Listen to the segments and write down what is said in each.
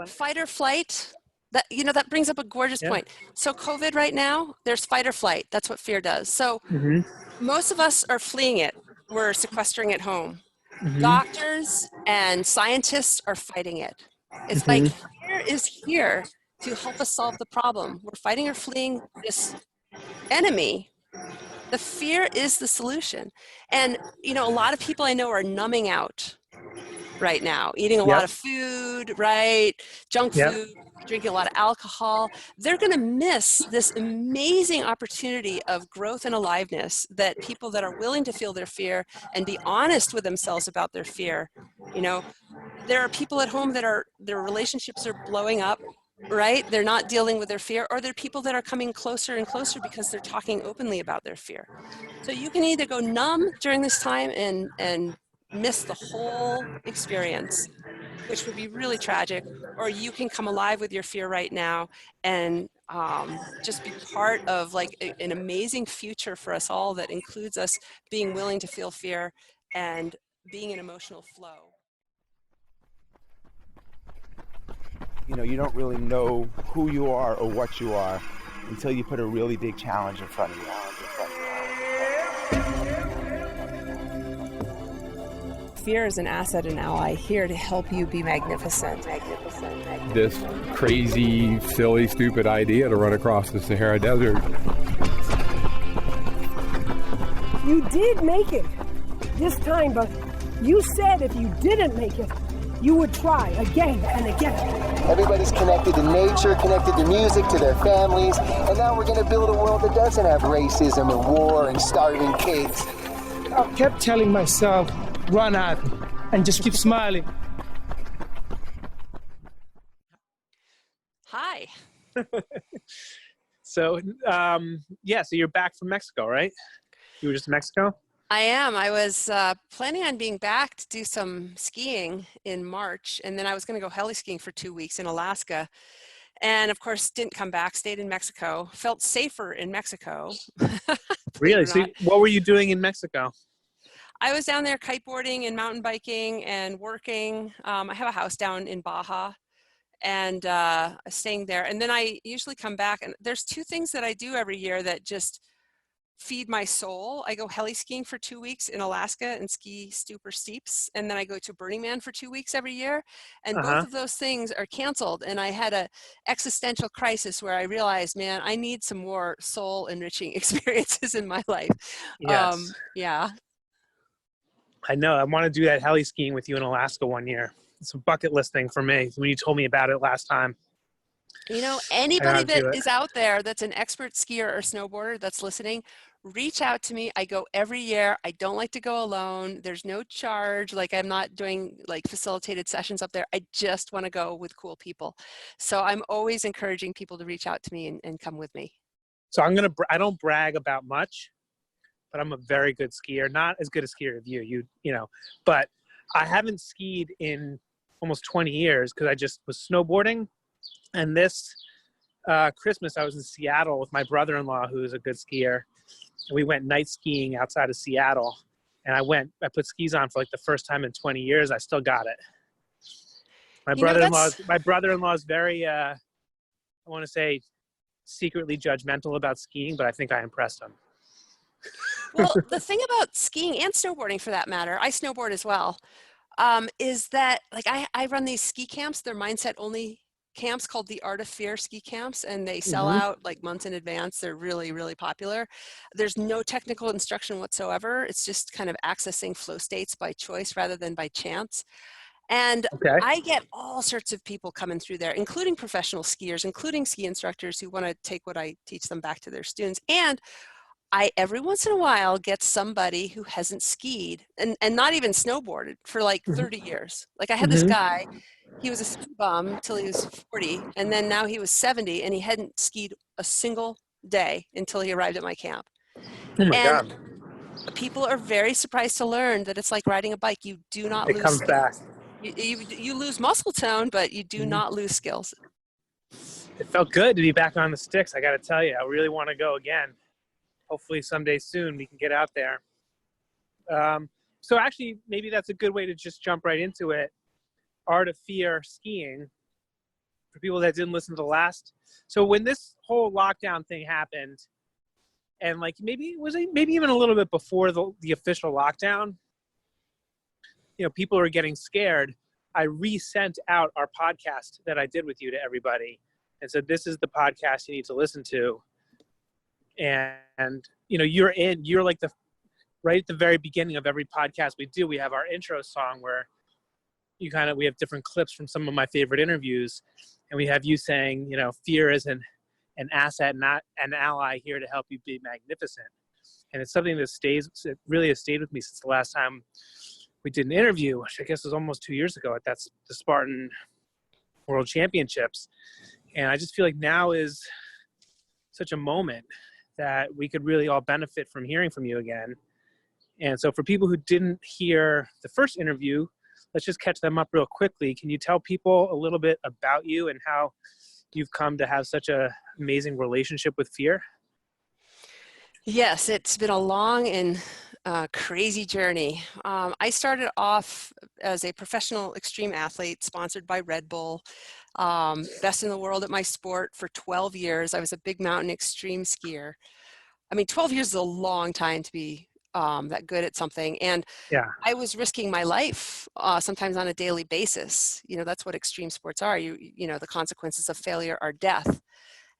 Fight or flight, that brings up a gorgeous point. So COVID right now, there's fight or flight. That's what fear does. So most of us are fleeing it. We're sequestering at home. Doctors and scientists are fighting it. It's like fear is here to help us solve the problem. We're fighting or fleeing this enemy. The fear is the solution. And, a lot of people I know are numbing out right now, eating a lot of food, right? Junk food, drinking a lot of alcohol. They're going to miss this amazing opportunity of growth and aliveness that people that are willing to feel their fear and be honest with themselves about their fear. There are people at home that their relationships are blowing up, right? They're not dealing with their fear, or there are people that are coming closer and closer because they're talking openly about their fear. So you can either go numb during this time and miss the whole experience, which would be really tragic, or you can come alive with your fear right now and just be part of an amazing future for us all that includes us being willing to feel fear and being in emotional flow. You don't really know who you are or what you are until you put a really big challenge in front of you. Fear is an asset and ally here to help you be magnificent. This crazy, silly, stupid idea to run across the Sahara Desert. You did make it this time, but you said if you didn't make it, you would try again and again. Everybody's connected to nature, connected to music, to their families, and now we're going to build a world that doesn't have racism and war and starving kids. I kept telling myself, run at it, and just keep smiling. Hi. So you're back from Mexico, right? You were just in Mexico? I am. I was planning on being back to do some skiing in March, and then I was going to go heli skiing for 2 weeks in Alaska. And of course, didn't come back, stayed in Mexico, felt safer in Mexico. Really? So what were you doing in Mexico? I was down there kiteboarding and mountain biking and working. I have a house down in Baja and staying there. And then I usually come back, and there's 2 things that I do every year that just feed my soul. I go heli skiing for 2 weeks in Alaska and ski super steeps. And then I go to Burning Man for 2 weeks every year. And both of those things are canceled. And I had a existential crisis where I realized, man, I need some more soul enriching experiences in my life. Yes. Yeah. I know. I want to do that heli skiing with you in Alaska one year. It's a bucket list thing for me when you told me about it last time. Anybody that is out there that's an expert skier or snowboarder that's listening, reach out to me. I go every year. I don't like to go alone. There's no charge. I'm not doing facilitated sessions up there. I just want to go with cool people. So I'm always encouraging people to reach out to me and come with me. So I don't brag about much, but I'm a very good skier. Not as good a skier as you, but I haven't skied in almost 20 years because I just was snowboarding. And this Christmas, I was in Seattle with my brother-in-law, who is a good skier. And we went night skiing outside of Seattle. And I put skis on for the first time in 20 years. I still got it. My brother-in-law is very, I want to say, secretly judgmental about skiing, but I think I impressed him. Well, the thing about skiing and snowboarding, for that matter, I snowboard as well, is that I run these ski camps. They're mindset only camps called the Art of Fear ski camps, and they sell out months in advance. They're really, really popular. There's no technical instruction whatsoever. It's just kind of accessing flow states by choice rather than by chance. And I get all sorts of people coming through there, including professional skiers, including ski instructors who want to take what I teach them back to their students. And I, every once in a while, get somebody who hasn't skied and not even snowboarded for 30 years. I had this guy, he was a ski bum till he was 40, and then now he was 70, and he hadn't skied a single day until he arrived at my camp. Oh my God. People are very surprised to learn that it's like riding a bike. You do not lose It comes back. You lose muscle tone, but you do not lose skills. It felt good to be back on the sticks, I got to tell you. I really want to go again. Hopefully someday soon we can get out there. So actually, maybe that's a good way to just jump right into it. Art of Fear skiing. for people that didn't listen to the last. So when this whole lockdown thing happened, and like maybe even a little bit before the official lockdown, you know, people are getting scared. I resent out our podcast that I did with you to everybody and said, this is the podcast you need to listen to. And you know, you're like right at the very beginning of every podcast we do, we have our intro song where we have different clips from some of my favorite interviews. And we have you saying, you know, fear is an asset, not an ally, here to help you be magnificent. And it's something that really has stayed with me since the last time we did an interview, which I guess was almost 2 years ago the Spartan World Championships. And I just feel like now is such a moment that we could really all benefit from hearing from you again. And so for people who didn't hear the first interview, let's just catch them up real quickly. Can you tell people a little bit about you and how you've come to have such an amazing relationship with fear? Yes, it's been a long and crazy journey. I started off as a professional extreme athlete sponsored by Red Bull, best in the world at my sport for 12 years. I was a big mountain extreme skier. I mean, 12 years is a long time to be that good at something. And yeah, I was risking my life sometimes on a daily basis. You know, that's what extreme sports are. You know, the consequences of failure are death.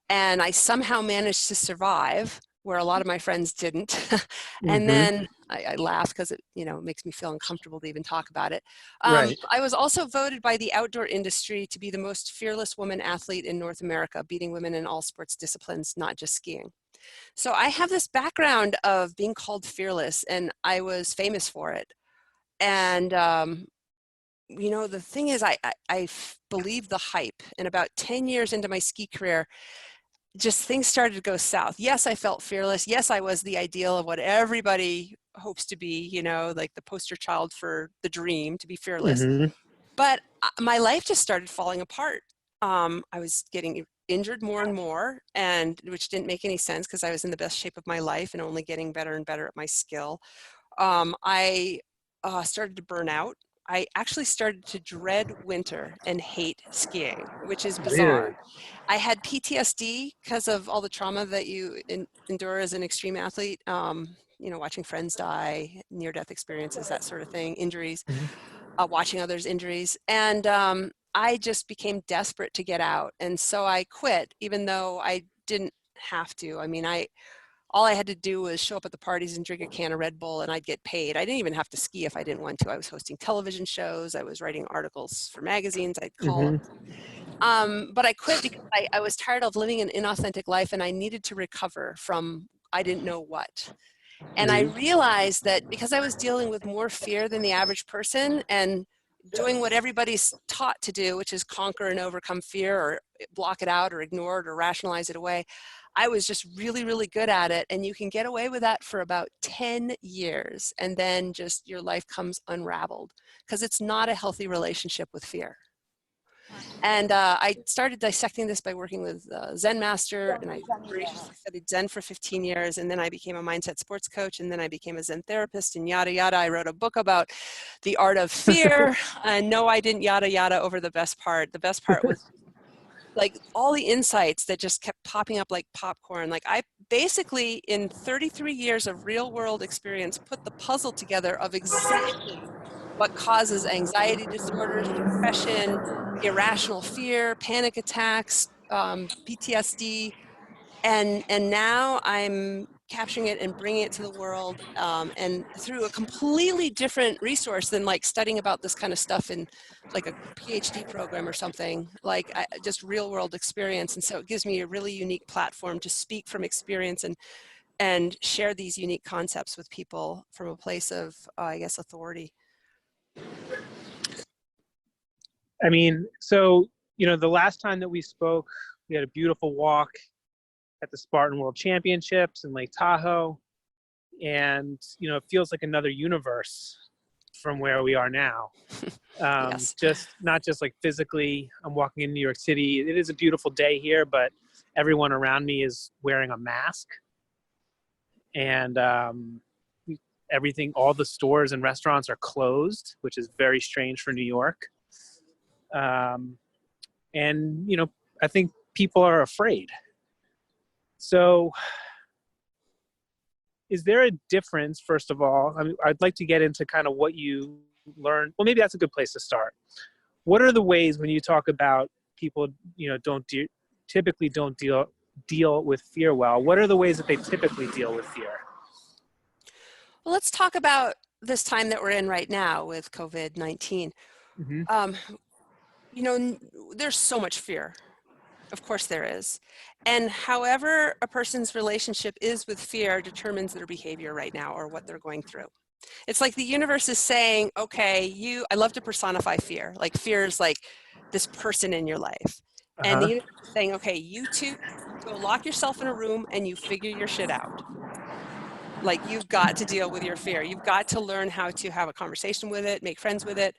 And I somehow managed to survive where a lot of my friends didn't. And then I laugh because it, you know, makes me feel uncomfortable to even talk about it. Right. I was also voted by the outdoor industry to be the most fearless woman athlete in North America, beating women in all sports disciplines, not just skiing. So I have this background of being called fearless, and I was famous for it. And, you know, the thing is, I believe the hype. And about 10 years into my ski career, just things started to go south. Yes, I felt fearless. Yes, I was the ideal of what everybody hopes to be, you know, like the poster child for the dream to be fearless. But my life just started falling apart. I was getting injured more and more, and which didn't make any sense because I was in the best shape of my life and only getting better and better at my skill. I started to burn out. I actually started to dread winter and hate skiing, which is bizarre. Really? I had PTSD because of all the trauma that you endure as an extreme athlete. You know, watching friends die, near-death experiences, that sort of thing, injuries, watching others' injuries. And I just became desperate to get out. And so I quit, even though I didn't have to. I mean, all I had to do was show up at the parties and drink a can of Red Bull and I'd get paid. I didn't even have to ski if I didn't want to. I was hosting television shows. I was writing articles for magazines. I'd call. But I quit because I was tired of living an inauthentic life and I needed to recover from I didn't know what. And I realized that because I was dealing with more fear than the average person and doing what everybody's taught to do, which is conquer and overcome fear or block it out or ignore it or rationalize it away, I was just really, really good at it. And you can get away with that for about 10 years. And then just your life comes unraveled because it's not a healthy relationship with fear. And I started dissecting this by working with Zen Master, and I studied Zen for 15 years, and then I became a mindset sports coach, and then I became a Zen therapist, and yada, yada. I wrote a book about the art of fear, and no, I didn't yada, yada over the best part. The best part was like all the insights that just kept popping up like popcorn. Like I basically, in 33 years of real world experience, put the puzzle together of exactly what causes anxiety disorders, depression, irrational fear, panic attacks, PTSD, and now I'm capturing it and bringing it to the world, and through a completely different resource than like studying about this kind of stuff in like a PhD program or something, like just real world experience. And so it gives me a really unique platform to speak from experience and share these unique concepts with people from a place of, I guess, authority. I mean, so, you know, the last time that we spoke, we had a beautiful walk at the Spartan World Championships in Lake Tahoe. And, you know, it feels like another universe from where we are now. Yes. Just not just like physically, I'm walking in New York City. It is a beautiful day here, but everyone around me is wearing a mask. And everything, all the stores and restaurants are closed, which is very strange for New York. And, you know, I think people are afraid. So is there a difference, first of all? I mean, I'd like to get into kind of what you learned. Well, maybe that's a good place to start. What are the ways when you talk about people, you know, typically don't deal with fear well? What are the ways that they typically deal with fear? Well, let's talk about this time that we're in right now with COVID-19. You know, there's so much fear. Of course there is. And however a person's relationship is with fear determines their behavior right now or what they're going through. It's like the universe is saying, okay, I love to personify fear. Like fear is like this person in your life. And the universe is saying, okay, you two go lock yourself in a room and you figure your shit out. Like you've got to deal with your fear. You've got to learn how to have a conversation with it, make friends with it,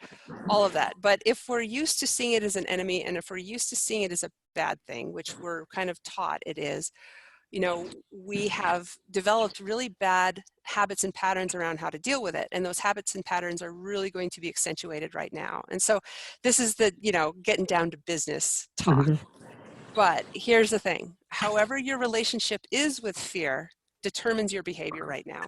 all of that. But if we're used to seeing it as an enemy, and if we're used to seeing it as a bad thing, which we're kind of taught it is, you know, we have developed really bad habits and patterns around how to deal with it. And those habits and patterns are really going to be accentuated right now. And so this is the, you know, getting down to business talk. But here's the thing, however your relationship is with fear determines your behavior right now.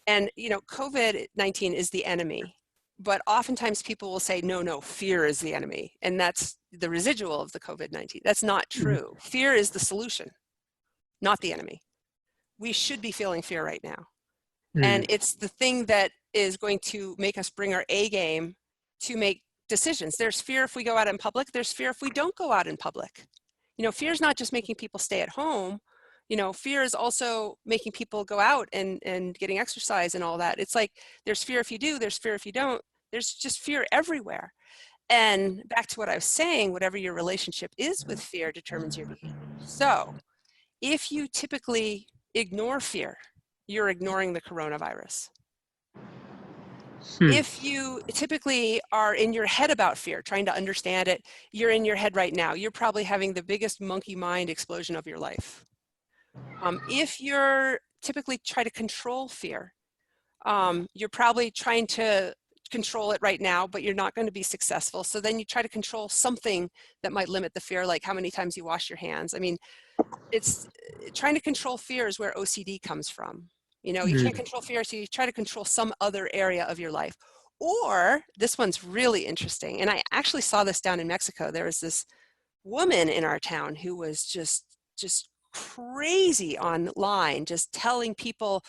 And, you know, COVID-19 is the enemy, but oftentimes people will say, no, fear is the enemy. And that's the residual of the COVID-19. That's not true. Fear is the solution, not the enemy. We should be feeling fear right now. And it's the thing that is going to make us bring our A game to make decisions. There's fear if we go out in public. There's fear if we don't go out in public. You know, fear is not just making people stay at home. You know, fear is also making people go out and getting exercise and all that. It's like there's fear if you do, there's fear if you don't. There's just fear everywhere. And back to what I was saying, whatever your relationship is with fear determines your behavior. So if you typically ignore fear, you're ignoring the coronavirus. If you typically are in your head about fear, trying to understand it, you're in your head right now. You're probably having the biggest monkey mind explosion of your life. If you're typically try to control fear, you're probably trying to control it right now, but you're not going to be successful. So then you try to control something that might limit the fear, like how many times you wash your hands. I mean, it's trying to control fear is where OCD comes from. You know, you can't control fear, so you try to control some other area of your life. Or this one's really interesting. And I actually saw this down in Mexico. There was this woman in our town who was just crazy online, just telling people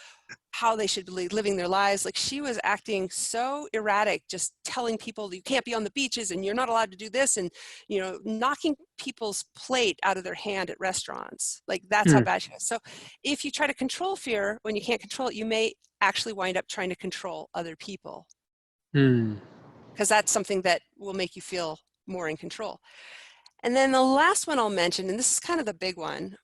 how they should be living their lives. Like she was acting so erratic, just telling people you can't be on the beaches and you're not allowed to do this, and you know, knocking people's plate out of their hand at restaurants. Like that's how bad she was. So if you try to control fear when you can't control it, you may actually wind up trying to control other people, because that's something that will make you feel more in control. And then the last one I'll mention, and this is kind of the big one,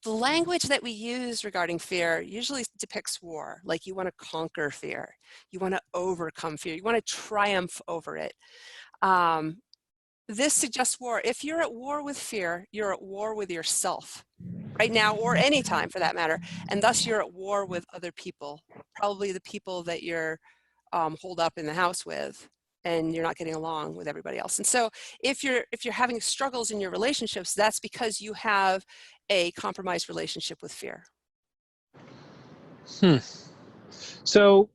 the language that we use regarding fear usually depicts war. Like you want to conquer fear, you want to overcome fear, you want to triumph over it. This suggests war. If you're at war with fear, you're at war with yourself right now, or any time for that matter, and thus you're at war with other people, probably the people that you're holed up in the house with, and you're not getting along with everybody else. And so if you're having struggles in your relationships, that's because you have a compromised relationship with fear. So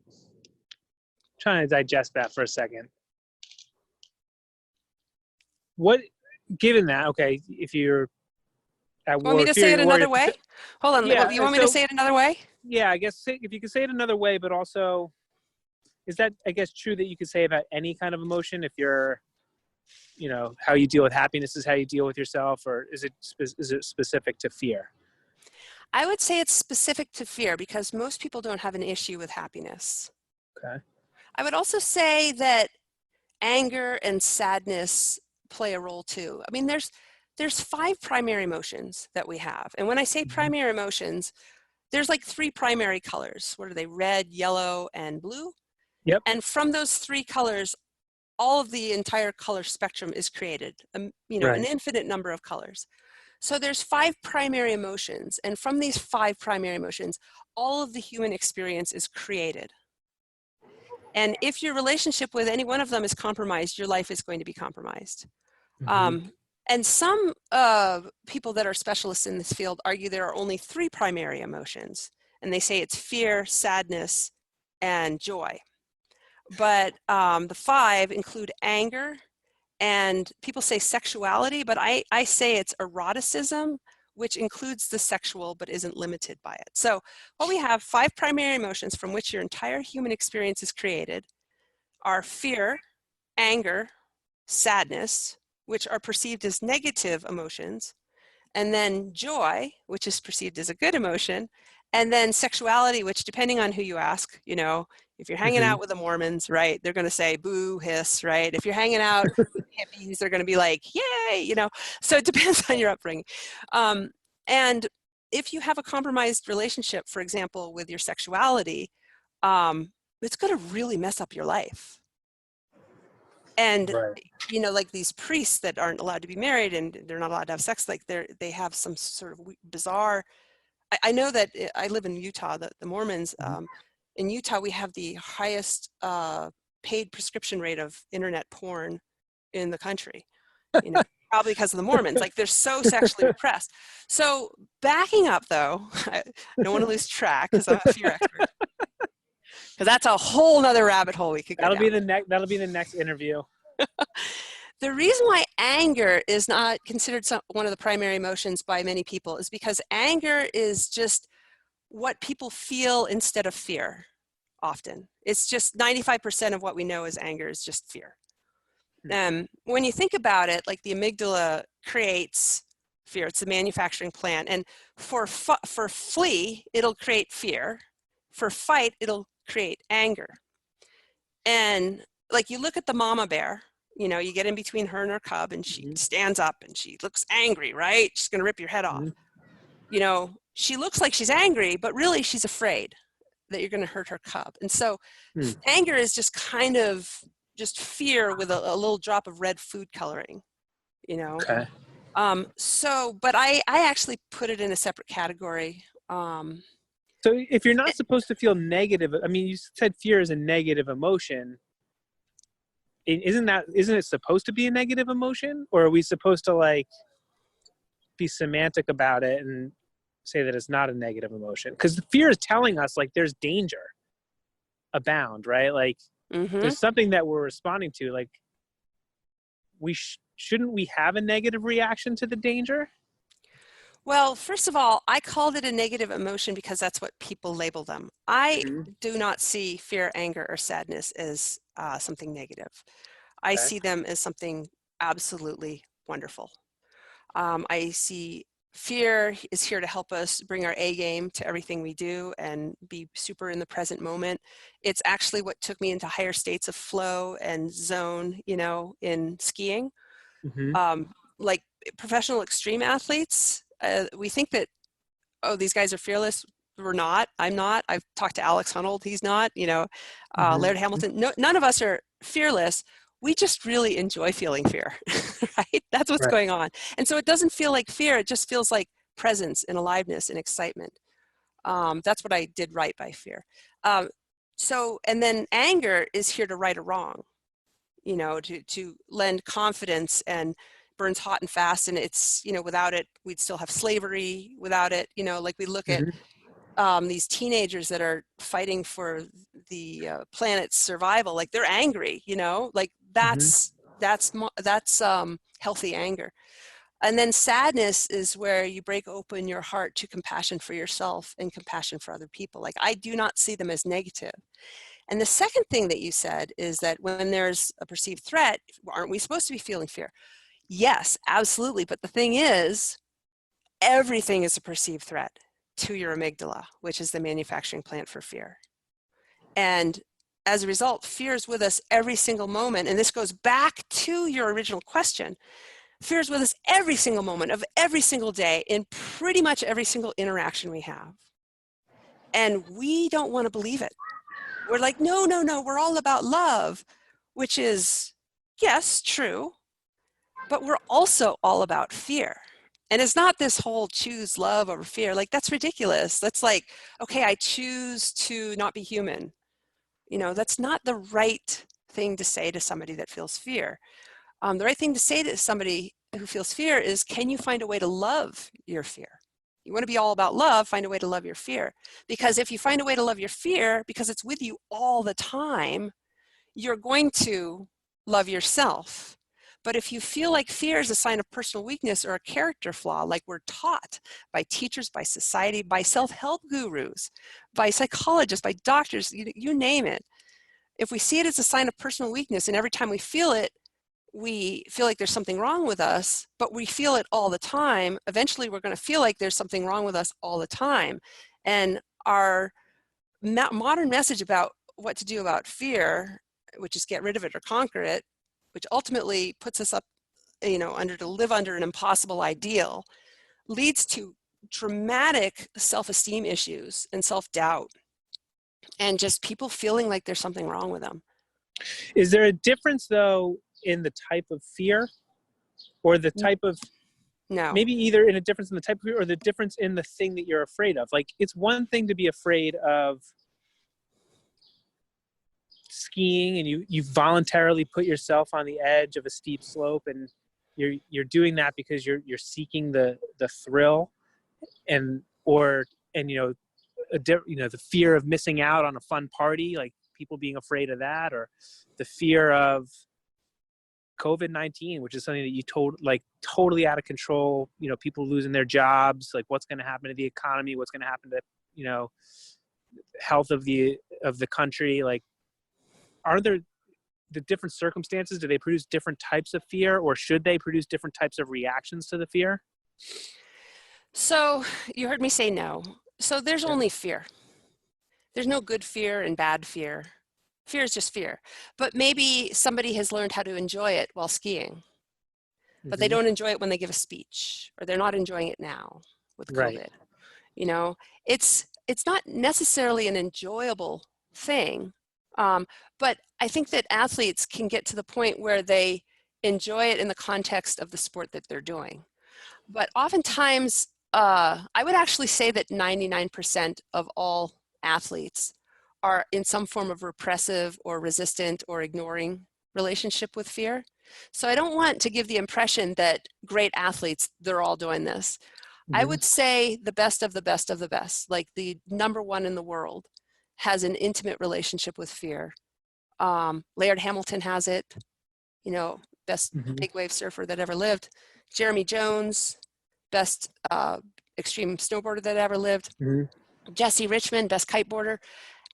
trying to digest that for a second. Given that, okay, if you're at war, want me to say it another way? Hold on, you want me to say it another way? Yeah, I guess if you could say it another way, but also, is that, I guess, true that you could say about any kind of emotion? If you're, you know, how you deal with happiness is how you deal with yourself, or is it specific to fear? I would say it's specific to fear because most people don't have an issue with happiness. Okay. I would also say that anger and sadness play a role too. I mean, there's 5 primary emotions that we have. And when I say primary emotions, there's like 3 primary colors. What are they? Red, yellow, and blue. Yep. And from those 3 colors, all of the entire color spectrum is created, you know, an infinite number of colors. So there's 5 primary emotions. And from these 5 primary emotions, all of the human experience is created. And if your relationship with any one of them is compromised, your life is going to be compromised. And some people that are specialists in this field argue there are only 3 primary emotions. And they say it's fear, sadness, and joy. But the 5 include anger, and people say sexuality, but I say it's eroticism, which includes the sexual but isn't limited by it. So what we have 5 primary emotions from which your entire human experience is created are fear, anger, sadness, which are perceived as negative emotions, and then joy, which is perceived as a good emotion, and then sexuality, which depending on who you ask, you know, if you're hanging out with the Mormons, right, they're going to say boo, hiss, right? If you're hanging out with hippies, they're going to be like, yay, you know, so it depends on your upbringing. And if you have a compromised relationship, for example, with your sexuality, it's going to really mess up your life. And, you know, like these priests that aren't allowed to be married and they're not allowed to have sex, like they have some sort of bizarre, I know that I live in Utah, the Mormons, in Utah, we have the highest paid prescription rate of internet porn in the country, you know, probably because of the Mormons, like they're so sexually repressed. So backing up though, I don't want to lose track because I'm a fear expert. Because that's a whole nother rabbit hole we could go down. That'll be the next interview. The reason why anger is not considered one of the primary emotions by many people is because anger is just what people feel instead of fear often. It's just 95% of what we know as anger is just fear. When you think about it, like the amygdala creates fear. It's a manufacturing plant. And for flee, it'll create fear. For fight, it'll create anger. And like you look at the mama bear, you know, you get in between her and her cub and she stands up and she looks angry, right? She's going to rip your head off. You know, she looks like she's angry, but really she's afraid that you're going to hurt her cub. And so anger is just kind of just fear with a little drop of red food coloring, you know? Okay. But I actually put it in a separate category. So if you're not supposed to feel negative, I mean, you said fear is a negative emotion. Isn't it supposed to be a negative emotion? Or are we supposed to like be semantic about it and say that it's not a negative emotion? Because fear is telling us like there's danger abound, right? Like there's something that we're responding to. Like shouldn't we have a negative reaction to the danger? Well, first of all, I called it a negative emotion because that's what people label them. I do not see fear, anger, or sadness as something negative. I see them as something absolutely wonderful. I see fear is here to help us bring our A game to everything we do and be super in the present moment. It's actually what took me into higher states of flow and zone, you know, in skiing. Like professional extreme athletes, we think that, oh, these guys are fearless. We're not. I'm not. I've talked to Alex Honnold. He's not. You know, Laird Hamilton. No, none of us are fearless. We just really enjoy feeling fear, right? That's what's going on. And so it doesn't feel like fear. It just feels like presence and aliveness and excitement. That's what I did right by fear. And then anger is here to right a wrong, you know, to lend confidence and burns hot and fast. And it's, you know, without it, we'd still have slavery. Without it, you know, like we look at these teenagers that are fighting for the planet's survival, like they're angry, you know, like that's healthy anger. And then sadness is where you break open your heart to compassion for yourself and compassion for other people. Like I do not see them as negative. And the second thing that you said is that when there's a perceived threat, aren't we supposed to be feeling fear? Yes, absolutely. But the thing is, everything is a perceived threat to your amygdala, which is the manufacturing plant for fear. And as a result, fear is with us every single moment. And this goes back to your original question. Fear is with us every single moment of every single day in pretty much every single interaction we have. And we don't want to believe it. We're like, no, we're all about love, which is, yes, true. But we're also all about fear. And it's not this whole choose love over fear. Like, that's ridiculous. That's like, okay, I choose to not be human. You know, that's not the right thing to say to somebody that feels fear. The right thing to say to somebody who feels fear is, can you find a way to love your fear? You want to be all about love, find a way to love your fear. Because if you find a way to love your fear, because it's with you all the time, you're going to love yourself. But if you feel like fear is a sign of personal weakness or a character flaw, like we're taught by teachers, by society, by self-help gurus, by psychologists, by doctors, you name it. If we see it as a sign of personal weakness, and every time we feel it, we feel like there's something wrong with us, but we feel it all the time, eventually we're going to feel like there's something wrong with us all the time. And our modern message about what to do about fear, which is get rid of it or conquer it, which ultimately puts us up, you know, to live under an impossible ideal, leads to dramatic self-esteem issues and self-doubt, and just people feeling like there's something wrong with them. Is there a difference, though, in the type of fear, or the type of, no, maybe either in a difference in the type of fear or the difference in the thing that you're afraid of? Like, it's one thing to be afraid of skiing and you voluntarily put yourself on the edge of a steep slope, and you're doing that because you're seeking the thrill and you know, the fear of missing out on a fun party, like people being afraid of that, or the fear of COVID-19, which is something that you totally out of control, you know, people losing their jobs, like what's going to happen to the economy, what's going to happen to, you know, health of the country. Like, are there the different circumstances? Do they produce different types of fear, or should they produce different types of reactions to the fear? So you heard me say no. So there's only fear. There's no good fear and bad fear. Fear is just fear. But maybe somebody has learned how to enjoy it while skiing, but they don't enjoy it when they give a speech, or they're not enjoying it now with COVID. Right. You know, it's not necessarily an enjoyable thing. But I think that athletes can get to the point where they enjoy it in the context of the sport that they're doing. But oftentimes, I would actually say that 99% of all athletes are in some form of repressive or resistant or ignoring relationship with fear. So I don't want to give the impression that great athletes, they're all doing this. I would say the best of the best of the best, like the #1 in the world, has an intimate relationship with fear. Laird Hamilton has it, you know, best big wave surfer that ever lived. Jeremy Jones, best extreme snowboarder that ever lived. Jesse Richmond, best kiteboarder.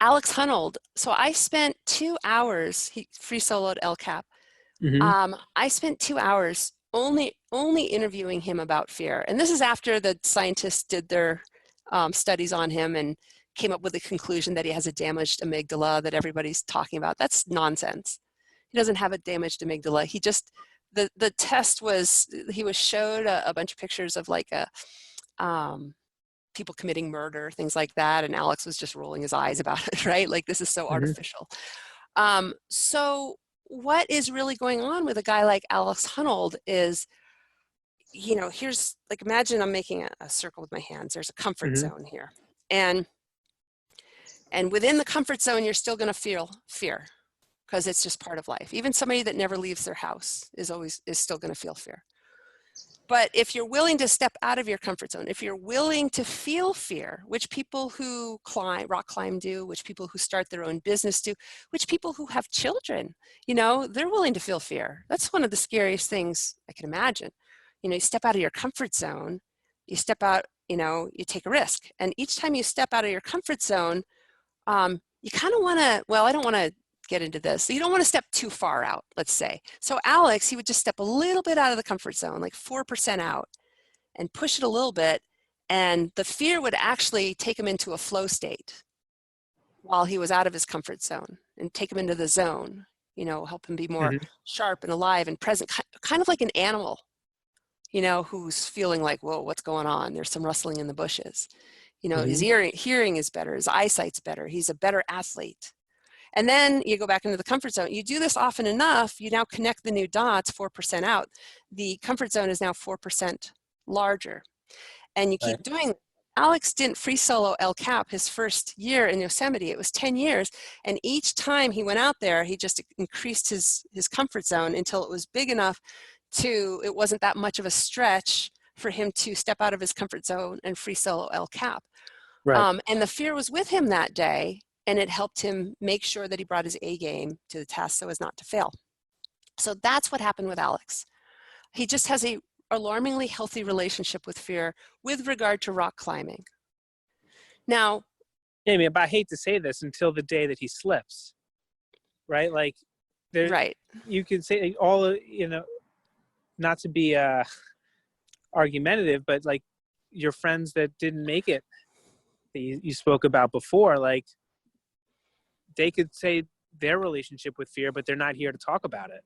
Alex Honnold. So I spent 2 hours, he free soloed El Cap. I spent 2 hours only interviewing him about fear. And this is after the scientists did their studies on him and came up with the conclusion that he has a damaged amygdala that everybody's talking about. That's nonsense. He doesn't have a damaged amygdala. He just, the test was, he was showed a bunch of pictures of like people committing murder, things like that. And Alex was just rolling his eyes about it, right? Like, this is so artificial. So what is really going on with a guy like Alex Honnold is, you know, here's like, imagine I'm making a circle with my hands. There's a comfort zone here. And within the comfort zone, you're still going to feel fear because it's just part of life. Even somebody that never leaves their house is still going to feel fear. But if you're willing to step out of your comfort zone, if you're willing to feel fear, which people who rock climb do, which people who start their own business do, which people who have children, you know, they're willing to feel fear. That's one of the scariest things I can imagine. You know, you step out of your comfort zone, you step out, you know, you take a risk. And each time you step out of your comfort zone, you kind of want to, well, I don't want to get into this. So you don't want to step too far out, let's say. So Alex, he would just step a little bit out of the comfort zone, like 4% out, and push it a little bit. And the fear would actually take him into a flow state while he was out of his comfort zone, and take him into the zone, you know, help him be more sharp and alive and present, kind of like an animal, you know, who's feeling like, whoa, what's going on? There's some rustling in the bushes. You know, his hearing is better, his eyesight's better, he's a better athlete. And then you go back into the comfort zone. You do this often enough, you now connect the new dots 4% out. The comfort zone is now 4% larger. And you keep doing, Alex didn't free solo El Cap his first year in Yosemite. It was 10 years. And each time he went out there, he just increased his comfort zone until it was big enough it wasn't that much of a stretch for him to step out of his comfort zone and free solo El Cap. Right. And the fear was with him that day, and it helped him make sure that he brought his A game to the task so as not to fail. So that's what happened with Alex. He just has a alarmingly healthy relationship with fear with regard to rock climbing. Now, yeah, but I hate to say this until the day that he slips, right? Like, right. You can say not to be argumentative, but like your friends that didn't make it, that you spoke about before, like they could say their relationship with fear, but they're not here to talk about it.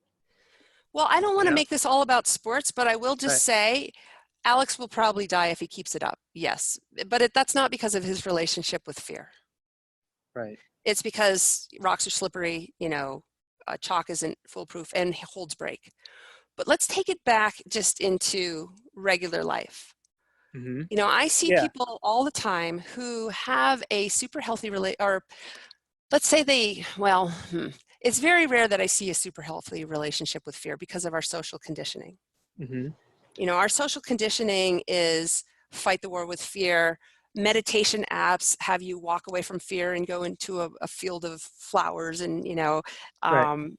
Well, I don't want to make this all about sports, but I will just Right. say Alex will probably die if he keeps it up. Yes. But that's not because of his relationship with fear. Right. It's because rocks are slippery, chalk isn't foolproof and holds break. But let's take it back just into regular life. Mm-hmm. I see people all the time who have a super healthy or let's say it's very rare that I see a super healthy relationship with fear because of our social conditioning. Mm-hmm. Our social conditioning is fight the war with fear. Meditation apps have you walk away from fear and go into a field of flowers. And,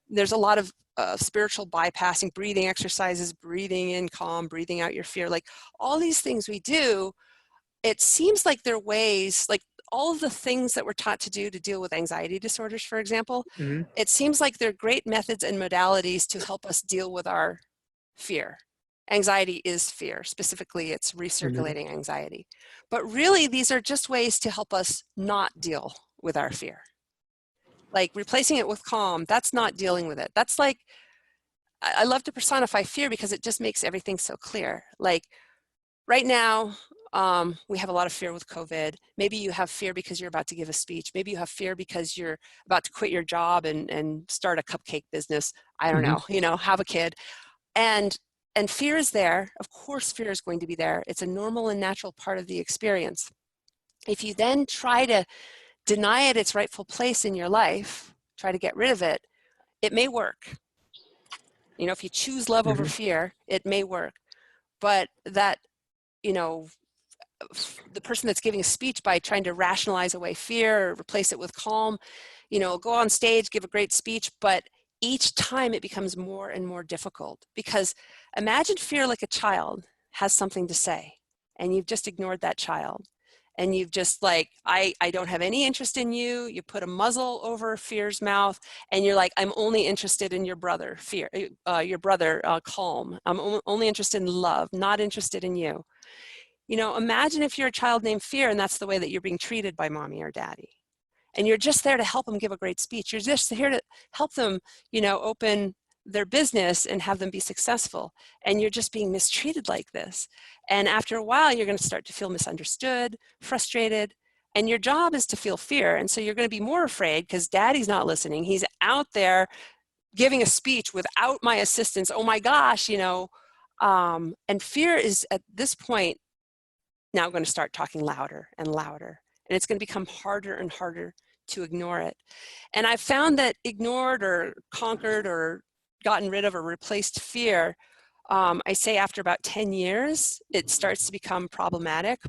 there's a lot of spiritual bypassing, breathing exercises, breathing in calm, breathing out your fear. Like all these things we do, it seems like they're ways, like all of the things that we're taught to do to deal with anxiety disorders, for example, Mm-hmm. it seems like they're great methods and modalities to help us deal with our fear. Anxiety is fear. Specifically, it's recirculating anxiety. But really, these are just ways to help us not deal with our fear. Like replacing it with calm, that's not dealing with it. That's like, I love to personify fear because it just makes everything so clear. Like right now, we have a lot of fear with COVID. Maybe you have fear because you're about to give a speech. Maybe you have fear because you're about to quit your job and start a cupcake business. I don't know, have a kid. And fear is there. Of course, fear is going to be there. It's a normal and natural part of the experience. If you then try to deny it its rightful place in your life, try to get rid of it, it may work. If you choose love over fear, it may work. But that, the person that's giving a speech by trying to rationalize away fear or replace it with calm, go on stage, give a great speech, but each time it becomes more and more difficult because imagine fear like a child has something to say and you've just ignored that child and you've just like, I don't have any interest in you. You put a muzzle over fear's mouth and you're like, I'm only interested in your brother, fear, calm. I'm only interested in love, not interested in you. Imagine if you're a child named Fear and that's the way that you're being treated by mommy or daddy. And you're just there to help them give a great speech. You're just here to help them, open their business and have them be successful. And you're just being mistreated like this. And after a while, you're going to start to feel misunderstood, frustrated. And your job is to feel fear. And so you're going to be more afraid because daddy's not listening. He's out there giving a speech without my assistance. Oh my gosh, and fear is at this point now going to start talking louder and louder. And it's going to become harder and harder to ignore it. And I've found that ignored or conquered or gotten rid of or replaced fear, I say after about 10 years, it starts to become problematic.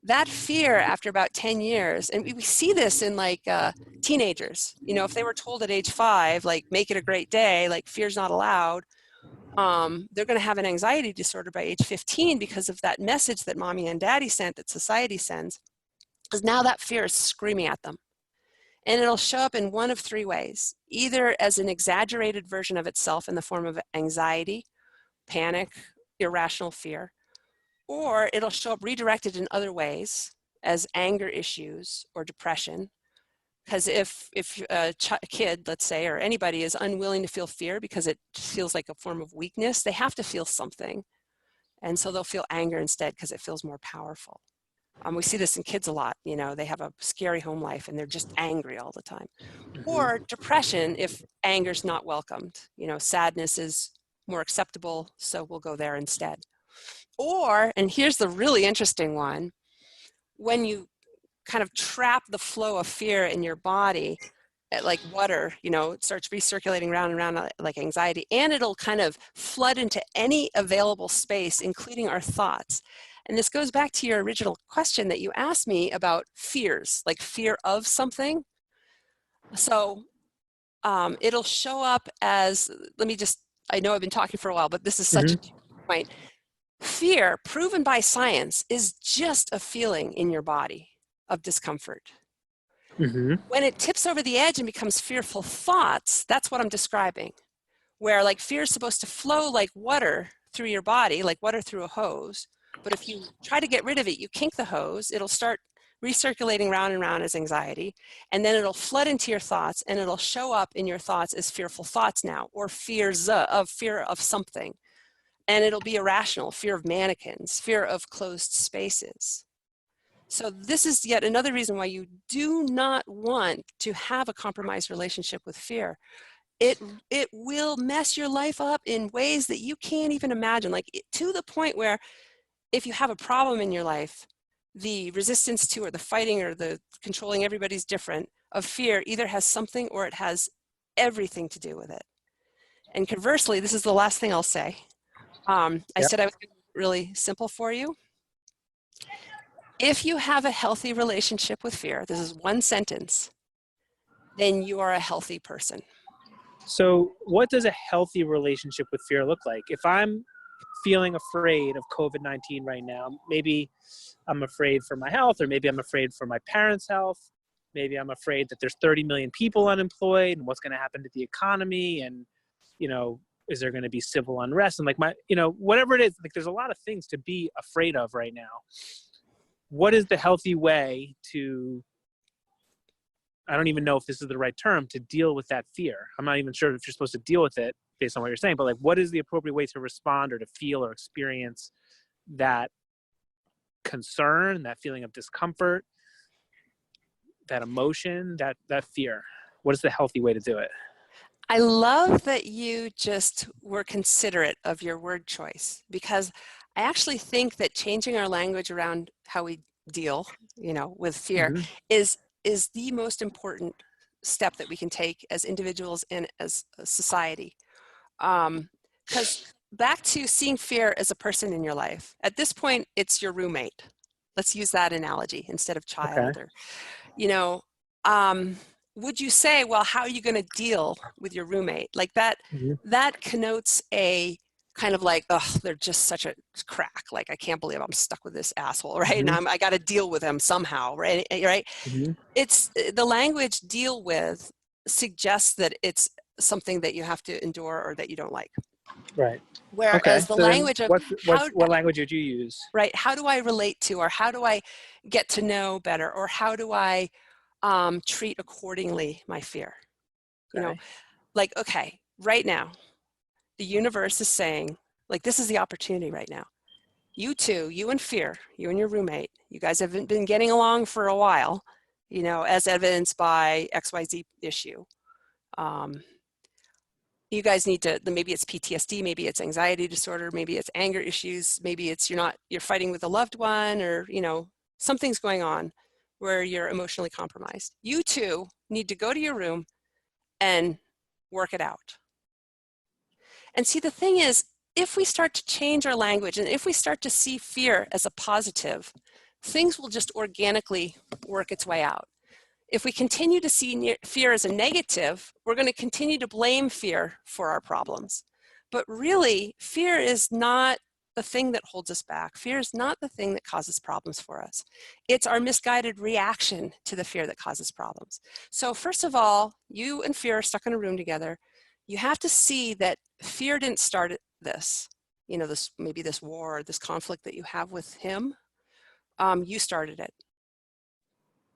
That fear after about 10 years, and we see this in like teenagers, if they were told at age 5, like make it a great day, like fear's not allowed, they're going to have an anxiety disorder by age 15 because of that message that mommy and daddy sent, that society sends. Because now that fear is screaming at them. And it'll show up in one of 3 ways, either as an exaggerated version of itself in the form of anxiety, panic, irrational fear, or it'll show up redirected in other ways as anger issues or depression. Because if a kid, let's say, or anybody is unwilling to feel fear because it feels like a form of weakness, they have to feel something. And so they'll feel anger instead because it feels more powerful. We see this in kids a lot, they have a scary home life and they're just angry all the time. Or depression if anger's not welcomed, sadness is more acceptable, so we'll go there instead. Or, and here's the really interesting one, when you kind of trap the flow of fear in your body, like water, it starts recirculating round and round like anxiety, and it'll kind of flood into any available space, including our thoughts. And this goes back to your original question that you asked me about fears, like fear of something. So it'll show up as, I know I've been talking for a while, but this is such a key point. Fear, proven by science, is just a feeling in your body of discomfort. When it tips over the edge and becomes fearful thoughts, that's what I'm describing, where like fear is supposed to flow like water through your body, like water through a hose. But if you try to get rid of it, you kink the hose, it'll start recirculating round and round as anxiety, and then it'll flood into your thoughts, and it'll show up in your thoughts as fearful thoughts now, or fear of something. And it'll be irrational, fear of mannequins, fear of closed spaces. So this is yet another reason why you do not want to have a compromised relationship with fear. It will mess your life up in ways that you can't even imagine, like to the point where if you have a problem in your life, the resistance to, or the fighting, or the controlling, everybody's different, of fear either has something or it has everything to do with it. And conversely, this is the last thing I'll say. I said I was going to make it really simple for you. If you have a healthy relationship with fear, this is one sentence, then you are a healthy person. So what does a healthy relationship with fear look like? If I'm feeling afraid of COVID-19 right now, maybe I'm afraid for my health, or maybe I'm afraid for my parents' health. Maybe I'm afraid that there's 30 million people unemployed and what's going to happen to the economy, and, is there going to be civil unrest, and like whatever it is, like there's a lot of things to be afraid of right now. What is the healthy way to, I don't even know if this is the right term, to deal with that fear? I'm not even sure if you're supposed to deal with it based on what you're saying, but like, what is the appropriate way to respond or to feel or experience that concern, that feeling of discomfort, that emotion, that fear? What is the healthy way to do it? I love that you just were considerate of your word choice, because I actually think that changing our language around how we deal, with fear is the most important step that we can take as individuals and as a society. Because back to seeing fear as a person in your life. At this point, it's your roommate. Let's use that analogy instead of child. Okay. Or, would you say, well, how are you going to deal with your roommate? Like that, that connotes a kind of like, oh, they're just such a crack. Like, I can't believe I'm stuck with this asshole, right? And I got to deal with him somehow, right? It's the language "deal with" suggests that it's something that you have to endure or that you don't like. Right. Whereas the language of what language would you use? Right. How do I relate to, or how do I get to know better, or how do I treat accordingly my fear? Like, okay, right now, the universe is saying, like, this is the opportunity right now. You two, you and fear, you and your roommate, you guys haven't been getting along for a while, as evidenced by XYZ issue. You guys need to, maybe it's PTSD, maybe it's anxiety disorder, maybe it's anger issues, maybe it's you're fighting with a loved one, or, something's going on where you're emotionally compromised. You two need to go to your room and work it out. And see, the thing is, if we start to change our language, and if we start to see fear as a positive, things will just organically work its way out. If we continue to see fear as a negative, we're going to continue to blame fear for our problems. But really, fear is not the thing that holds us back. Fear is not the thing that causes problems for us. It's our misguided reaction to the fear that causes problems. So first of all, you and fear are stuck in a room together. You have to see that fear didn't start this, maybe this war or this conflict that you have with him. You started it.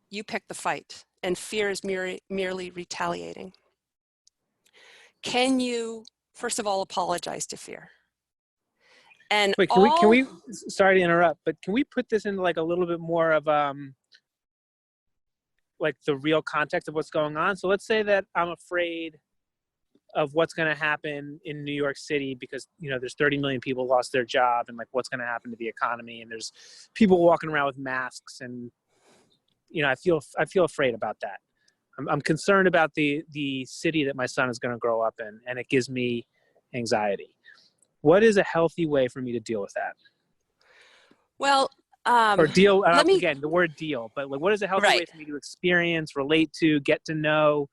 You picked the fight, and fear is merely retaliating. Can you, first of all, apologize to fear? And wait, can we, sorry to interrupt, but can we put this into like a little bit more of like the real context of what's going on? So let's say that I'm afraid of what's going to happen in New York City because, you know, there's 30 million people lost their job and like what's going to happen to the economy. And there's people walking around with masks and, you know, I feel afraid about that. I'm concerned about the city that my son is going to grow up in, and it gives me anxiety. What is a healthy way for me to deal with that? Well, or deal, me, again, the word deal, but like, what is a healthy right. way for me to experience, relate to, get to know,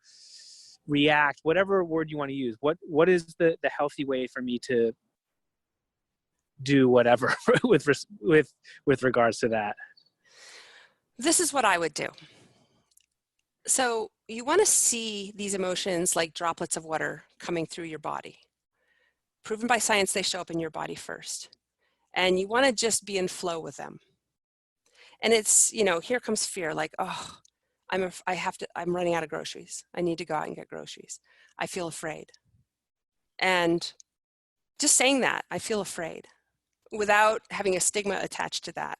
react, whatever word you want to use? What is the healthy way for me to do whatever with regards to that? This is what I would do. So you want to see these emotions like droplets of water coming through your body. Proven by science, they show up in your body first. And you want to just be in flow with them. And it's, you know, here comes fear, like, oh, I'm running out of groceries. I need to go out and get groceries. I feel afraid. And just saying that, I feel afraid, without having a stigma attached to that,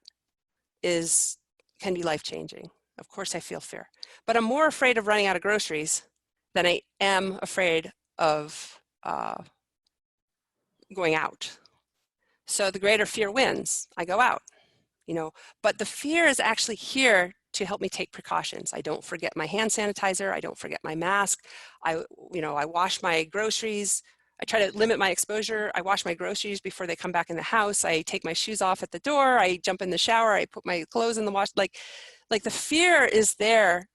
can be life-changing. Of course I feel fear. But I'm more afraid of running out of groceries than I am afraid of going out. So the greater fear wins. I go out, you know. But the fear is actually here to help me take precautions. I don't forget my hand sanitizer. I don't forget my mask. I wash my groceries. I try to limit my exposure. I wash my groceries before they come back in the house. I take my shoes off at the door. I jump in the shower. I put my clothes in the wash. Like the fear is there.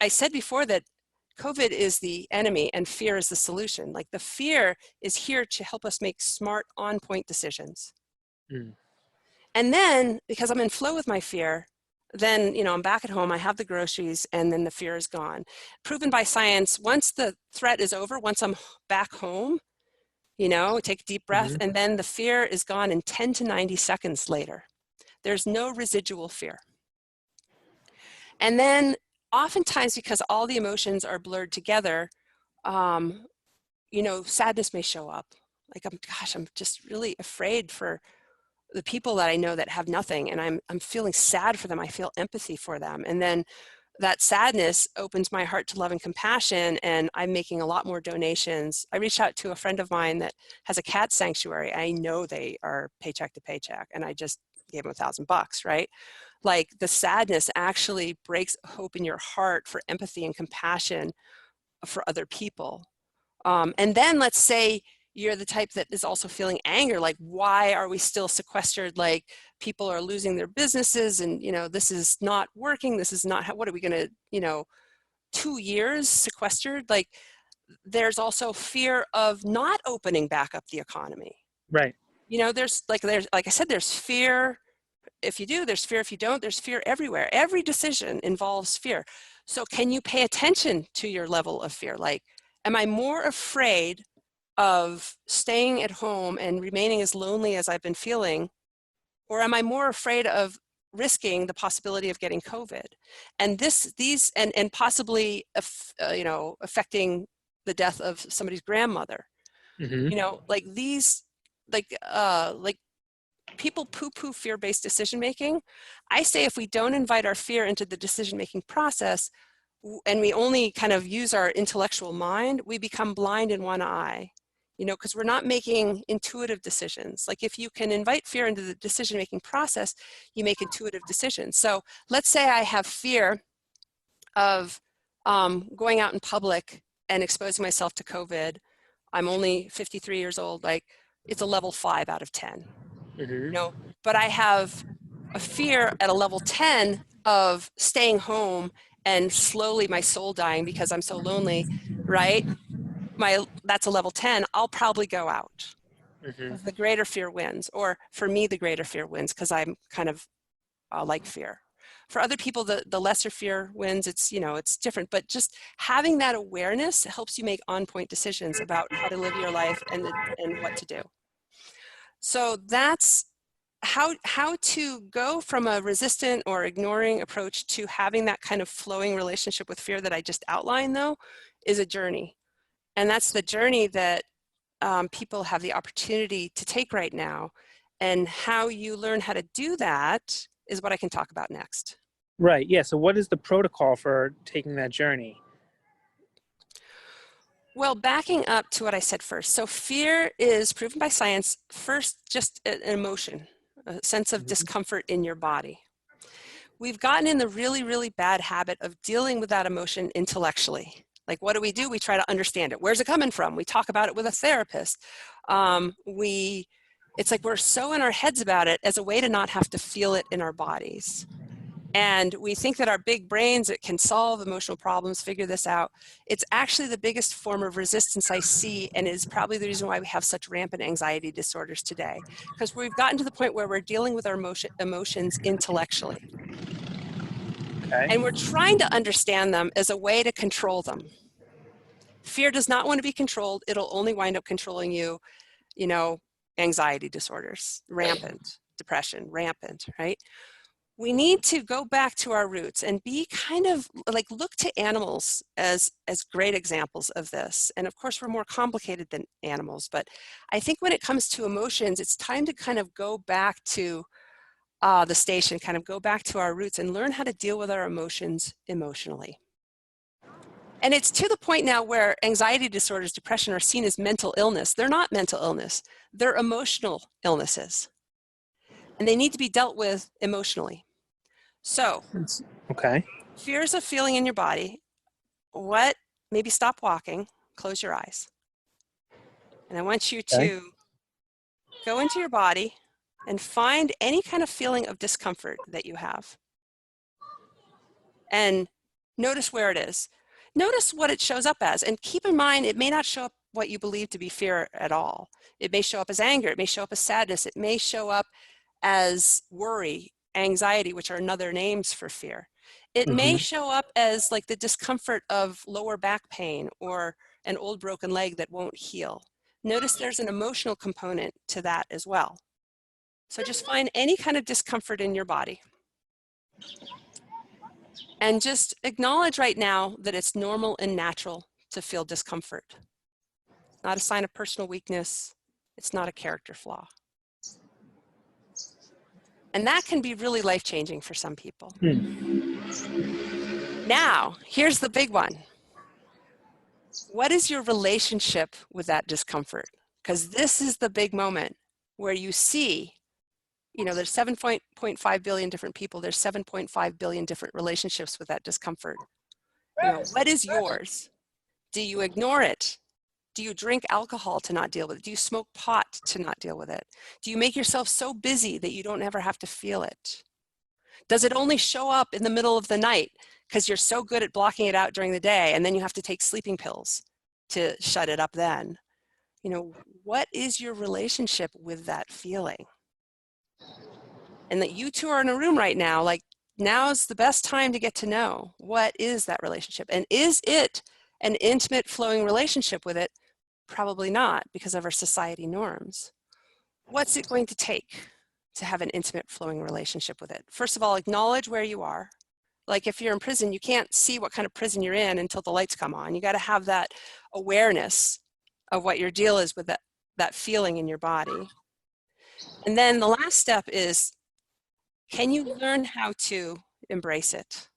I said before that COVID is the enemy and fear is the solution. Like the fear is here to help us make smart, on-point decisions. Mm. And then, because I'm in flow with my fear, then, you know, I'm back at home, I have the groceries, and then the fear is gone. Proven by science, once the threat is over, once I'm back home, you know, take a deep breath, and then the fear is gone in 10 to 90 seconds later. There's no residual fear. And then oftentimes, because all the emotions are blurred together, you know, sadness may show up. Like, I'm just really afraid for the people that I know that have nothing, and I'm feeling sad for them. I feel empathy for them. And then that sadness opens my heart to love and compassion, and I'm making a lot more donations. I reached out to a friend of mine that has a cat sanctuary. I know they are paycheck to paycheck, and I just gave them $1,000, right? Like the sadness actually breaks hope in your heart for empathy and compassion for other people. And then let's say you're the type that is also feeling anger, like why are we still sequestered? Like people are losing their businesses, and you know, this is not working. This is not, what are we gonna, you know, 2 years sequestered? Like there's also fear of not opening back up the economy. Right. You know, there's like I said, there's fear if you do, there's fear if you don't, there's fear everywhere. Every decision involves fear. So can you pay attention to your level of fear? Like, am I more afraid of staying at home and remaining as lonely as I've been feeling? Or am I more afraid of risking the possibility of getting COVID? And and possibly, you know, affecting the death of somebody's grandmother. You know, like these, like people poo-poo fear-based decision-making. I say if we don't invite our fear into the decision-making process, and we only kind of use our intellectual mind, we become blind in one eye, you know, because we're not making intuitive decisions. Like if you can invite fear into the decision-making process, you make intuitive decisions. So let's say I have fear of going out in public and exposing myself to COVID. I'm only 53 years old, like it's a level 5 out of 10. You know, but I have a fear at a level 10 of staying home and slowly my soul dying because I'm so lonely, right? That's a level 10. I'll probably go out. The greater fear wins, or for me, the greater fear wins because I'm kind of like fear. For other people, the lesser fear wins. It's, you know, it's different, but just having that awareness helps you make on-point decisions about how to live your life and what to do. So that's how to go from a resistant or ignoring approach to having that kind of flowing relationship with fear that I just outlined, though, is a journey. And that's the journey that people have the opportunity to take right now. And how you learn how to do that is what I can talk about next. Right. Yeah. So what is the protocol for taking that journey? Well, backing up to what I said first. So fear is proven by science, first, just an emotion, a sense of discomfort in your body. We've gotten in the really, really bad habit of dealing with that emotion intellectually. Like, what do? We try to understand it. Where's it coming from? We talk about it with a therapist. It's like we're so in our heads about it as a way to not have to feel it in our bodies. And we think that our big brains that can solve emotional problems, figure this out. It's actually the biggest form of resistance I see, and is probably the reason why we have such rampant anxiety disorders today. Because we've gotten to the point where we're dealing with our emotions intellectually. Okay. And we're trying to understand them as a way to control them. Fear does not want to be controlled. It'll only wind up controlling you, anxiety disorders, rampant, depression, rampant, right? We need to go back to our roots and be kind of like, look to animals as great examples of this. And of course, we're more complicated than animals, but I think when it comes to emotions, it's time to kind of go back to the station, kind of go back to our roots and learn how to deal with our emotions emotionally. And it's to the point now where anxiety disorders, depression are seen as mental illness. They're not mental illness. They're emotional illnesses. And they need to be dealt with emotionally. So, okay. fear is a feeling in your body. Maybe stop walking, close your eyes. And I want you to go into your body and find any kind of feeling of discomfort that you have. And notice where it is. Notice what it shows up as. And keep in mind, it may not show up what you believe to be fear at all. It may show up as anger. It may show up as sadness. It may show up as worry, anxiety, which are another names for fear. It may show up as like the discomfort of lower back pain or an old broken leg that won't heal. Notice there's an emotional component to that as well. So just find any kind of discomfort in your body. And just acknowledge right now that it's normal and natural to feel discomfort. It's not a sign of personal weakness. It's not a character flaw. And that can be really life-changing for some people. Now, here's the big one. What is your relationship with that discomfort? Because this is the big moment where you see, there's 7.5 billion different people. There's 7.5 billion different relationships with that discomfort. What is yours? Do you ignore it? Do you drink alcohol to not deal with it? Do you smoke pot to not deal with it? Do you make yourself so busy that you don't ever have to feel it? Does it only show up in the middle of the night because you're so good at blocking it out during the day, and then you have to take sleeping pills to shut it up then? What is your relationship with that feeling? And that you two are in a room right now, like, now's the best time to get to know what is that relationship. And is it an intimate flowing relationship with it? Probably not, because of our society norms. What's it going to take to have an intimate flowing relationship with it? First of all, acknowledge where you are. Like, if you're in prison, you can't see what kind of prison you're in until the lights come on. You got to have that awareness of what your deal is with that feeling in your body. And then the last step is, can you learn how to embrace it?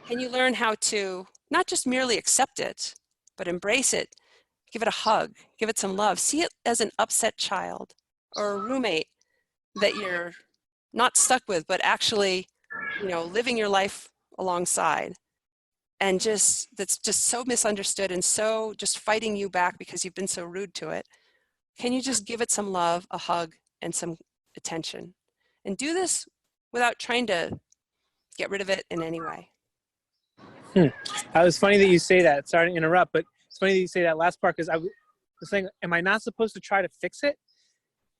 Can you learn how to not just merely accept it, but embrace it? Give it a hug, give it some love. See it as an upset child or a roommate that you're not stuck with, but actually, living your life alongside. And that's just so misunderstood and so just fighting you back because you've been so rude to it. Can you just give it some love, a hug, and some attention? And do this without trying to get rid of it in any way. It's funny that you say that. Sorry to interrupt, but it's funny that you say that last part, because I was saying, am I not supposed to try to fix it?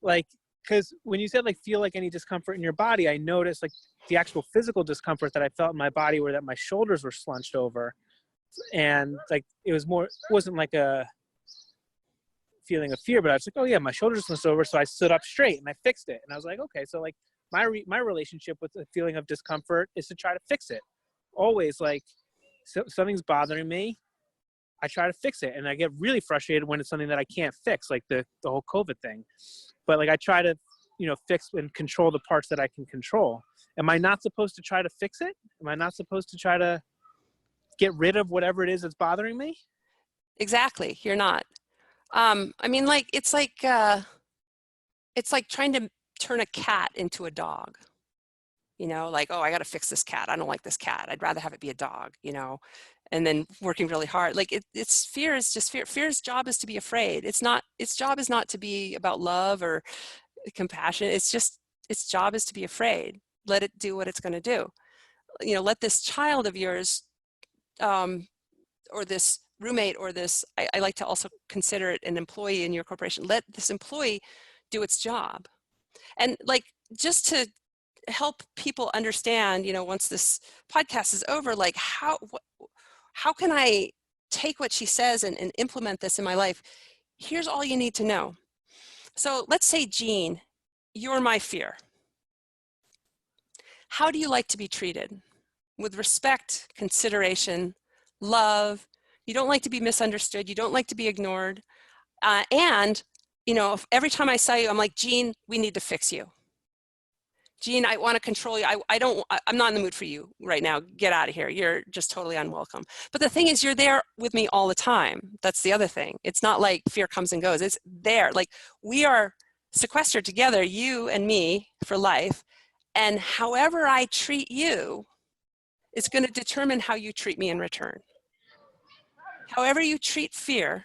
Like, because when you said, like, feel like any discomfort in your body, I noticed, like, the actual physical discomfort that I felt in my body were that my shoulders were slunched over. And, like, it wasn't like a feeling of fear, but I was like, oh yeah, my shoulders are slunched over. So I stood up straight and I fixed it. And I was like, okay, so, like, my relationship with the feeling of discomfort is to try to fix it. Always, like, so something's bothering me, I try to fix it. And I get really frustrated when it's something that I can't fix, like the whole COVID thing. But, like, I try to, fix and control the parts that I can control. Am I not supposed to try to fix it? Am I not supposed to try to get rid of whatever it is that's bothering me? Exactly. You're not. I mean, like, it's like trying to turn a cat into a dog. You know, like, oh, I got to fix this cat. I don't like this cat. I'd rather have it be a dog, you know, and then working really hard. Like it's fear is just fear. Fear's job is to be afraid. Its job is not to be about love or compassion. It's just, its job is to be afraid. Let it do what it's going to do. You know, let this child of yours, or this roommate, or this, I like to also consider it an employee in your corporation. Let this employee do its job. And like, just to help people understand, you know, once this podcast is over, like how can I take what she says and implement this in my life? Here's all you need to know. So let's say, Jean, you're my fear. How do you like to be treated? With respect, consideration, love. You don't like to be misunderstood. You don't like to be ignored. And, you know, every time I saw you, I'm like, Jean, we need to fix you. Jean, I want to control you. I'm not in the mood for you right now. Get out of here. You're just totally unwelcome. But the thing is, you're there with me all the time. That's the other thing. It's not like fear comes and goes. It's there. Like, we are sequestered together, you and me, for life. And however I treat you is going to determine how you treat me in return. However you treat fear,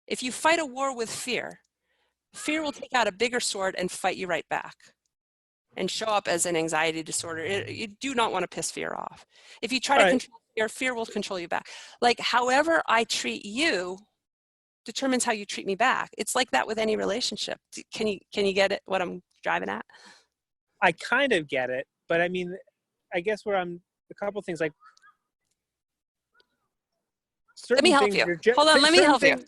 if you fight a war with fear, fear will take out a bigger sword and fight you right back and show up as an anxiety disorder. You do not want to piss fear off. If you try to control fear, fear will control you back. Like, however I treat you determines how you treat me back. It's like that with any relationship. Can you get it, what I'm driving at? I kind of get it, but I mean, I guess where I'm, a couple things, like, let me help you. Hold on, let me help you. Like,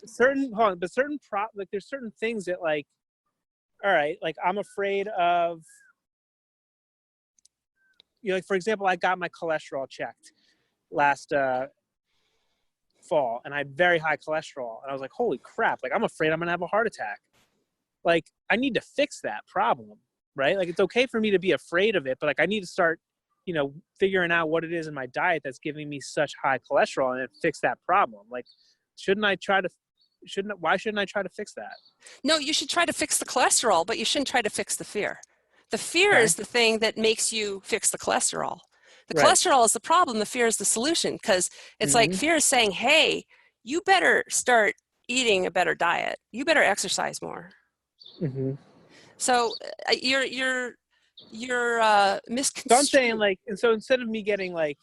there's certain things that, like, all right, like, I'm afraid of, you know, like, for example, I got my cholesterol checked last fall, and I had very high cholesterol, and I was like, holy crap, like, I'm afraid I'm gonna have a heart attack. Like, I need to fix that problem, right? Like, it's okay for me to be afraid of it, but like, I need to start, you know, figuring out what it is in my diet that's giving me such high cholesterol and then fix that problem. Like, why shouldn't I try to fix that? No, you should try to fix the cholesterol, but you shouldn't try to fix the fear. The fear is the thing that makes you fix the cholesterol. The cholesterol is the problem. The fear is the solution, because it's like fear is saying, hey, you better start eating a better diet. You better exercise more. So you're misconstrued. So I'm saying, like, and so instead of me getting like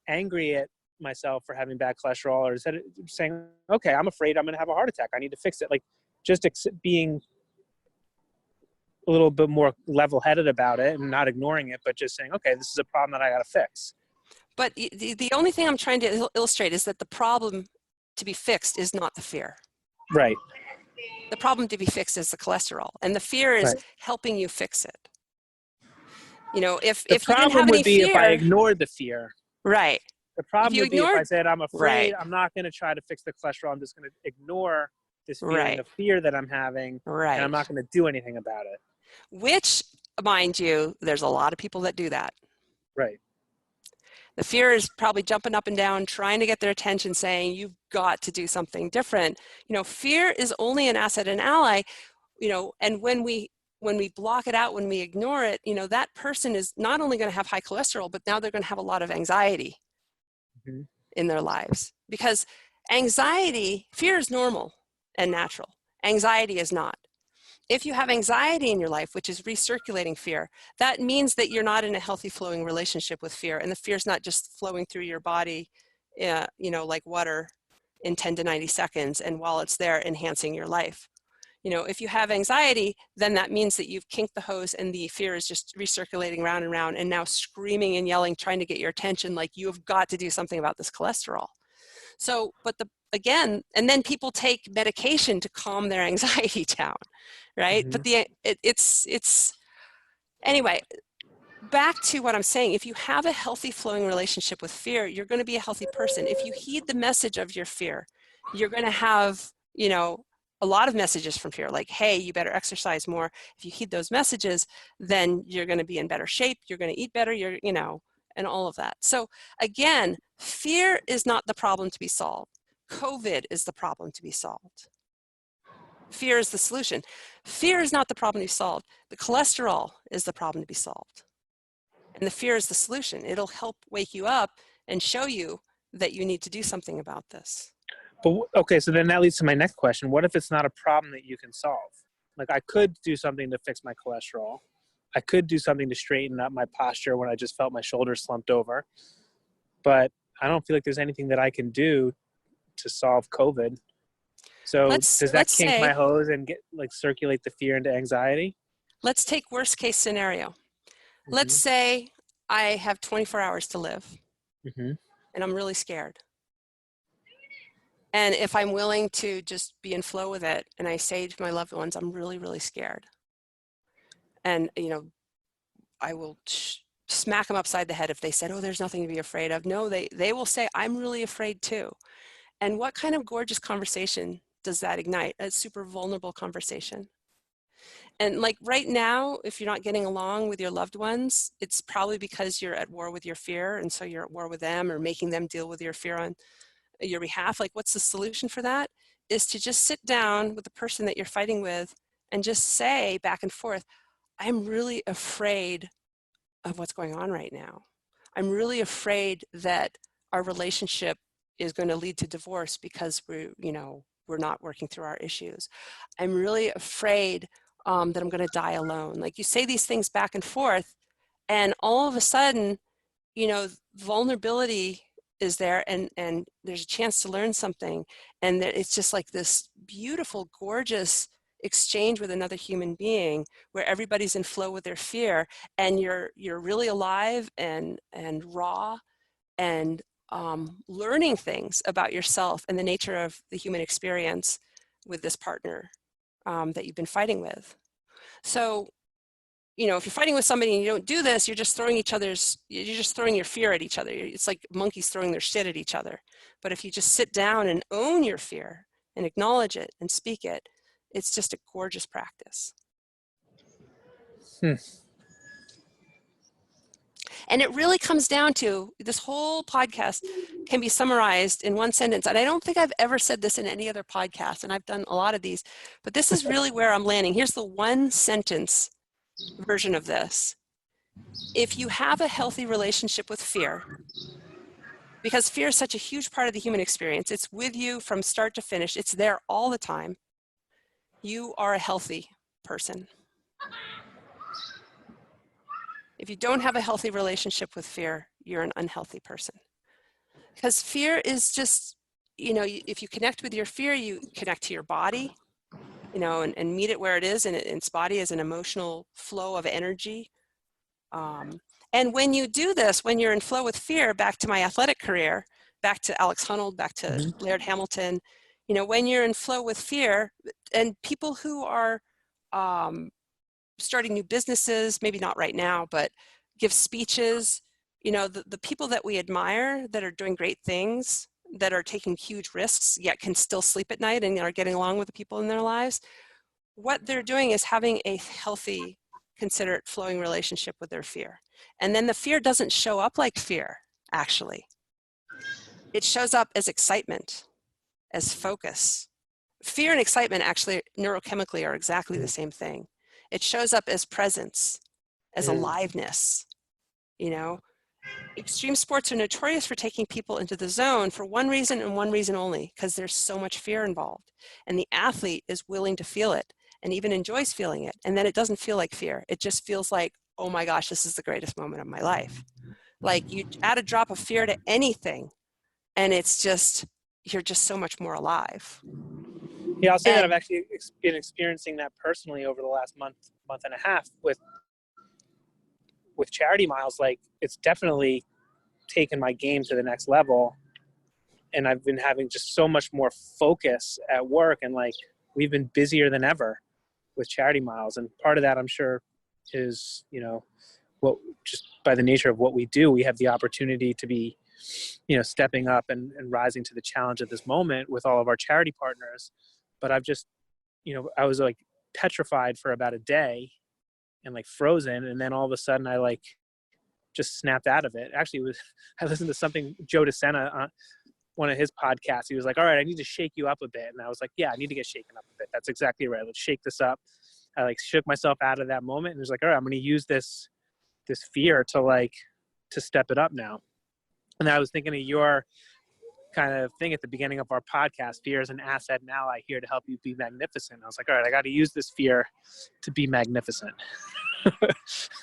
angry at myself for having bad cholesterol, or instead of saying, okay, I'm afraid I'm going to have a heart attack, I need to fix it. Like, just being a little bit more level-headed about it and not ignoring it, but just saying, okay, this is a problem that I got to fix. But the only thing I'm trying to illustrate is that the problem to be fixed is not the fear. Right. The problem to be fixed is the cholesterol, and the fear is helping you fix it. You know, if you didn't have any fear, if I ignored the fear. Right. The problem would be if I said, I'm afraid, I'm not going to try to fix the cholesterol, I'm just going to ignore this feeling of fear that I'm having, and I'm not going to do anything about it. Which, mind you, there's a lot of people that do that. Right. The fear is probably jumping up and down, trying to get their attention, saying, you've got to do something different. You know, fear is only an asset and ally, you know, and when we block it out, when we ignore it, you know, that person is not only going to have high cholesterol, but now they're going to have a lot of anxiety in their lives. Because anxiety, fear is normal and natural. Anxiety is not. If you have anxiety in your life, which is recirculating fear, that means that you're not in a healthy flowing relationship with fear, and the fear is not just flowing through your body, you know, like water in 10 to 90 seconds, and while it's there, enhancing your life. You know, if you have anxiety, then that means that you've kinked the hose and the fear is just recirculating round and round, and now screaming and yelling, trying to get your attention, like, you have got to do something about this cholesterol. So, but again, and then people take medication to calm their anxiety down, right? But it's anyway, back to what I'm saying. If you have a healthy flowing relationship with fear, you're going to be a healthy person. If you heed the message of your fear, you're going to have, you know, a lot of messages from fear, like, hey, you better exercise more. If you heed those messages, then you're going to be in better shape. You're going to eat better. You know, and all of that. So again, fear is not the problem to be solved. COVID is the problem to be solved. Fear is the solution. Fear is not the problem to be solved. The cholesterol is the problem to be solved. And the fear is the solution. It'll help wake you up and show you that you need to do something about this. But okay, so then that leads to my next question. What if it's not a problem that you can solve? Like, I could do something to fix my cholesterol. I could do something to straighten up my posture when I just felt my shoulders slumped over. But I don't feel like there's anything that I can do to solve COVID. So does that kink my hose and circulate the fear into anxiety? Let's take worst case scenario. Let's say I have 24 hours to live and I'm really scared. And if I'm willing to just be in flow with it, and I say to my loved ones, I'm really, really scared. And, I will smack them upside the head if they said, oh, there's nothing to be afraid of. No, they will say, I'm really afraid too. And what kind of gorgeous conversation does that ignite? A super vulnerable conversation. And like right now, if you're not getting along with your loved ones, it's probably because you're at war with your fear. And so you're at war with them or making them deal with your fear on your behalf. Like, what's the solution for that? Is to just sit down with the person that you're fighting with and just say back and forth, I'm really afraid of what's going on right now. I'm really afraid that our relationship is going to lead to divorce because we're not working through our issues. I'm really afraid that I'm going to die alone. Like, you say these things back and forth, and all of a sudden, vulnerability is there, and there's a chance to learn something. And it's just like this beautiful, gorgeous exchange with another human being where everybody's in flow with their fear, and you're really alive and raw and learning things about yourself and the nature of the human experience with this partner that you've been fighting with. So, if you're fighting with somebody and you don't do this, you're just throwing your fear at each other. It's like monkeys throwing their shit at each other. But if you just sit down and own your fear and acknowledge it and speak it, it's just a gorgeous practice. And it really comes down to, this whole podcast can be summarized in one sentence. And I don't think I've ever said this in any other podcast, and I've done a lot of these, but this is really where I'm landing. Here's the one sentence version of this. If you have a healthy relationship with fear, because fear is such a huge part of the human experience, it's with you from start to finish, it's there all the time, you are a healthy person. If you don't have a healthy relationship with fear, you're an unhealthy person. Because fear is just, if you connect with your fear, you connect to your body, and meet it where it is in its body as an emotional flow of energy. And when you do this, when you're in flow with fear, back to my athletic career, back to Alex Honnold, back to Laird Hamilton, when you're in flow with fear, and people who are starting new businesses, maybe not right now, but give speeches, the people that we admire that are doing great things, that are taking huge risks, yet can still sleep at night and are getting along with the people in their lives, what they're doing is having a healthy, considerate, flowing relationship with their fear. And then the fear doesn't show up like fear, actually. It shows up as excitement, as focus. Fear and excitement actually neurochemically are exactly the same thing. It shows up as presence, as aliveness. Extreme sports are notorious for taking people into the zone for one reason and one reason only, because there's so much fear involved. And the athlete is willing to feel it and even enjoys feeling it. And then it doesn't feel like fear. It just feels like, oh my gosh, this is the greatest moment of my life. Like, you add a drop of fear to anything, and it's just, you're just so much more alive. Yeah, I'll say that I've actually been experiencing that personally over the last month and a half with charity miles. Like, it's definitely taken my game to the next level, and I've been having just so much more focus at work, and like, we've been busier than ever with charity miles. And part of that, I'm sure, is what, just by the nature of what we do, we have the opportunity to be stepping up and rising to the challenge at this moment with all of our charity partners. But I've just I was like petrified for about a day and like frozen, and then all of a sudden I like just snapped out of it. Actually, I listened to something Joe DeSena one of his podcasts. He was like, all right, I need to shake you up a bit. And I was like, yeah, I need to get shaken up a bit. That's exactly right. Let's shake this up. I like shook myself out of that moment and was like, all right, I'm going to use this fear to step it up now. And I was thinking of your kind of thing at the beginning of our podcast, fear is an asset and ally here to help you be magnificent. I was like, all right, I got to use this fear to be magnificent.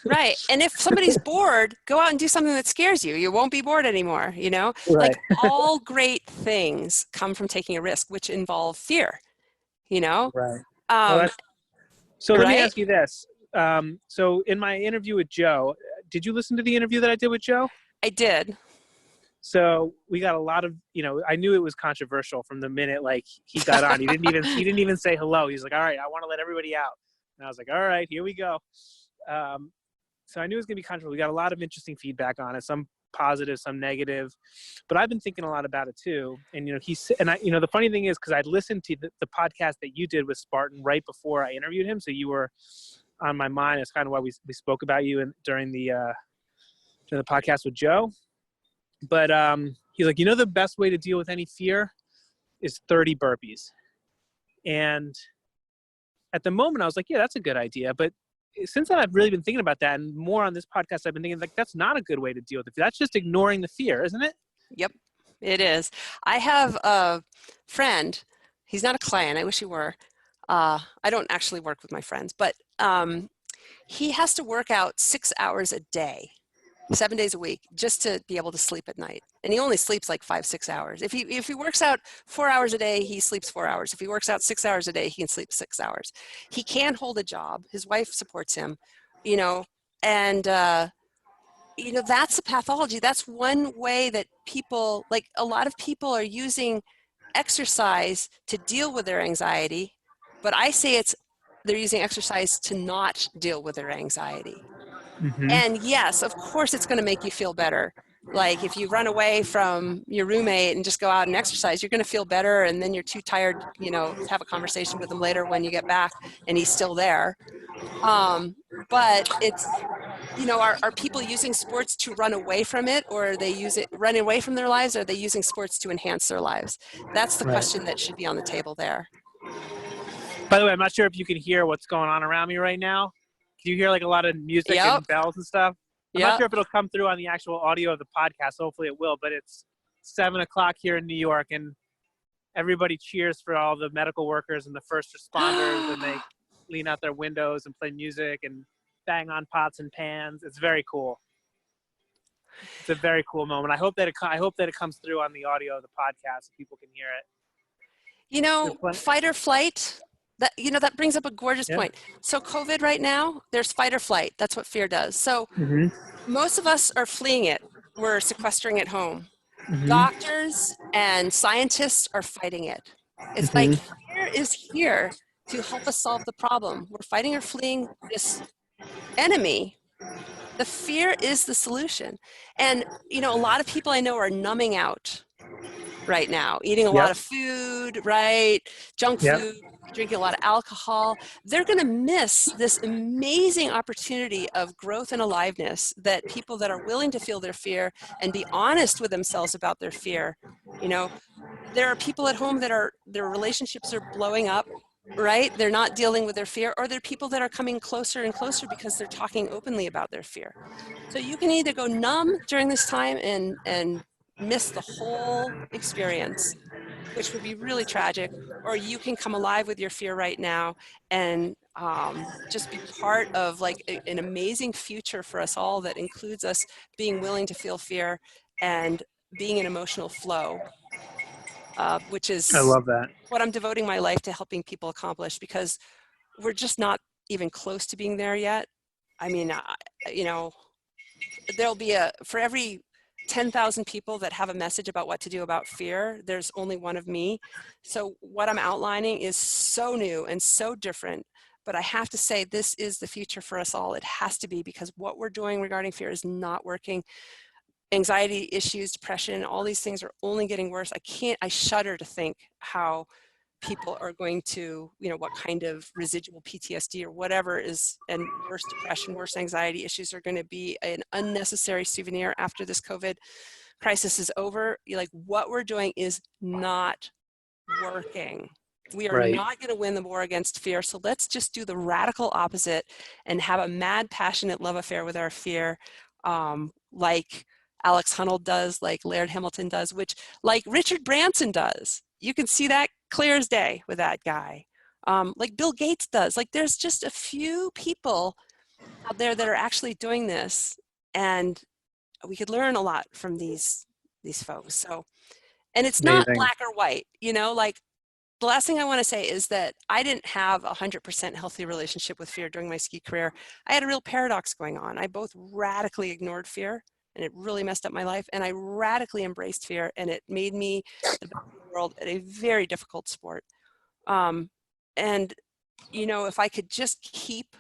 Right. And if somebody's bored, go out and do something that scares you. You won't be bored anymore, you know? Right. Like all great things come from taking a risk, which involve fear, you know? Right. So let me right? ask you this. So in my interview with Joe, did you listen to the interview that I did with Joe? I did. So we got a lot of, I knew it was controversial from the minute like he got on. He didn't even say hello. He's like, all right, I want to let everybody out. And I was like, all right, here we go. So I knew it was going to be controversial. We got a lot of interesting feedback on it, some positive, some negative, but I've been thinking a lot about it too. And, the funny thing is, cause I'd listened to the podcast that you did with Spartan right before I interviewed him. So you were on my mind. That's kind of why we spoke about you during the podcast with Joe. But he's like, the best way to deal with any fear is 30 burpees. And at the moment I was like, yeah, that's a good idea. But since then I've really been thinking about that, and more on this podcast, I've been thinking like, that's not a good way to deal with it. That's just ignoring the fear, isn't it? Yep, it is. I have a friend. He's not a client. I wish he were. I don't actually work with my friends, but he has to work out 6 hours a day, 7 days a week, just to be able to sleep at night. And he only sleeps like 5-6 hours. If he works out 4 hours a day, he sleeps 4 hours. If he works out 6 hours a day, he can sleep 6 hours. He can't hold a job. His wife supports him, and that's a pathology. That's one way that people, like a lot of people are using exercise to deal with their anxiety, but I say they're using exercise to not deal with their anxiety. Mm-hmm. And yes, of course, it's going to make you feel better. Like if you run away from your roommate and just go out and exercise, you're going to feel better. And then you're too tired, to have a conversation with him later when you get back and he's still there. But it's, are people using sports to run away from it, or are they running away from their lives? Or are they using sports to enhance their lives? That's the question that should be on the table there. By the way, I'm not sure if you can hear what's going on around me right now. Can you hear like a lot of music and bells and stuff? I'm not sure if it'll come through on the actual audio of the podcast. Hopefully it will, but it's 7:00 here in New York and everybody cheers for all the medical workers and the first responders and they lean out their windows and play music and bang on pots and pans. It's very cool. It's a very cool moment. I hope that it comes through on the audio of the podcast so people can hear it. Fight or flight. That brings up a gorgeous point. So COVID right now, there's fight or flight. That's what fear does. So most of us are fleeing it. We're sequestering at home. Doctors and scientists are fighting it. It's like fear is here to help us solve the problem. We're fighting or fleeing this enemy. The fear is the solution. And, a lot of people I know are numbing out right now, eating a lot of food, right? Junk food, drinking a lot of alcohol. They're going to miss this amazing opportunity of growth and aliveness that people that are willing to feel their fear and be honest with themselves about their fear. There are people at home that their relationships are blowing up, right? They're not dealing with their fear, or there are people that are coming closer and closer because they're talking openly about their fear. So you can either go numb during this time and miss the whole experience, which would be really tragic, or you can come alive with your fear right now and just be part of like an amazing future for us all that includes us being willing to feel fear and being in emotional flow, which is I love that. What I'm devoting my life to helping people accomplish, because we're just not even close to being there yet. I mean, there'll be for every 10,000 people that have a message about what to do about fear, there's only one of me. So what I'm outlining is so new and so different, but I have to say this is the future for us all. It has to be, because what we're doing regarding fear is not working. Anxiety issues, depression, all these things are only getting worse. I shudder to think how people are going to, what kind of residual PTSD or whatever is, and worse depression, worse anxiety issues are going to be an unnecessary souvenir after this COVID crisis is over, like what we're doing is not working. We are Right. not going to win the war against fear. So let's just do the radical opposite and have a mad, passionate love affair with our fear, like Alex Honnold does, like Laird Hamilton does, which like Richard Branson does. You can see that clear as day with that guy. Like Bill Gates does. Like there's just a few people out there that are actually doing this, and we could learn a lot from these folks. So, and it's not Amazing. black or white, you know, like the last thing I want to say is that I didn't have a 100% healthy relationship with fear during my ski career. I had a real paradox going on. I both radically ignored fear, and it really messed up my life, and I radically embraced fear, and it made me the best in the world at a very difficult sport. And, you know, if I could just keep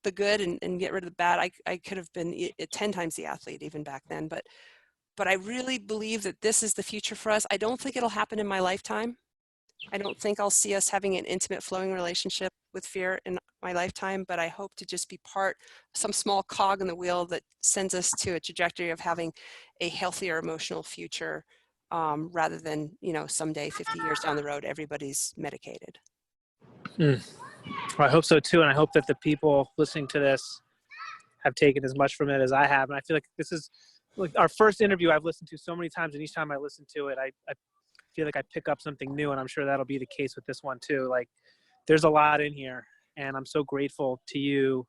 the good and get rid of the bad, I could have been 10 times the athlete even back then. But I really believe that this is the future for us. I don't think it'll happen in my lifetime. I don't think I'll see us having an intimate flowing relationship with fear in my lifetime, but I hope to just be some small cog in the wheel that sends us to a trajectory of having a healthier emotional future, rather than, you know, someday 50 years down the road, everybody's medicated. Well, I hope so too. And I hope that the people listening to this have taken as much from it as I have. And I feel like this is like our first interview I've listened to so many times, and each time I listen to it, I feel like I pick up something new, and I'm sure that'll be the case with this one too. Like there's a lot in here, and I'm so grateful to you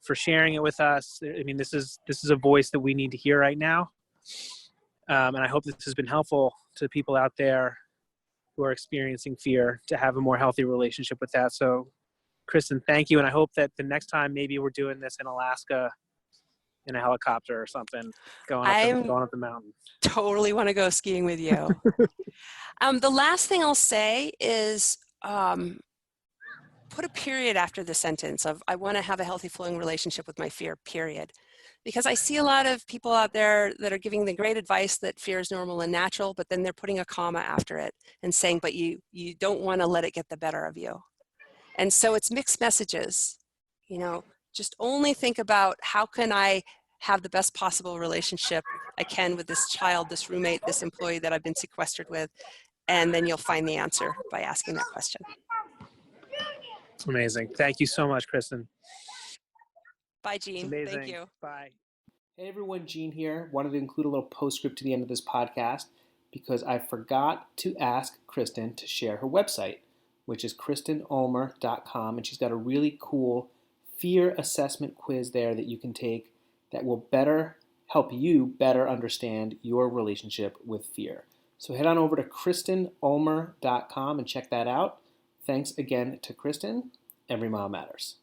for sharing it with us. I mean, this is a voice that we need to hear right now. And I hope this has been helpful to people out there who are experiencing fear to have a more healthy relationship with that. So Kristen, thank you. And I hope that the next time maybe we're doing this in Alaska in a helicopter or something, going up the mountain. Totally want to go skiing with you. The last thing I'll say is put a period after the sentence of I want to have a healthy flowing relationship with my fear, period. Because I see a lot of people out there that are giving the great advice that fear is normal and natural, but then they're putting a comma after it and saying, but you don't want to let it get the better of you. And so it's mixed messages, you know, just only think about how can I have the best possible relationship I can with this child, this roommate, this employee that I've been sequestered with, and then you'll find the answer by asking that question. Amazing. Thank you so much, Kristen. Bye, Gene. Thank you. Bye. Hey everyone, Gene here. Wanted to include a little postscript to the end of this podcast because I forgot to ask Kristen to share her website, which is KristenUlmer.com, and she's got a really cool fear assessment quiz there that you can take that will better help you better understand your relationship with fear. So head on over to KristenUlmer.com and check that out. Thanks again to Kristen. Every mile matters.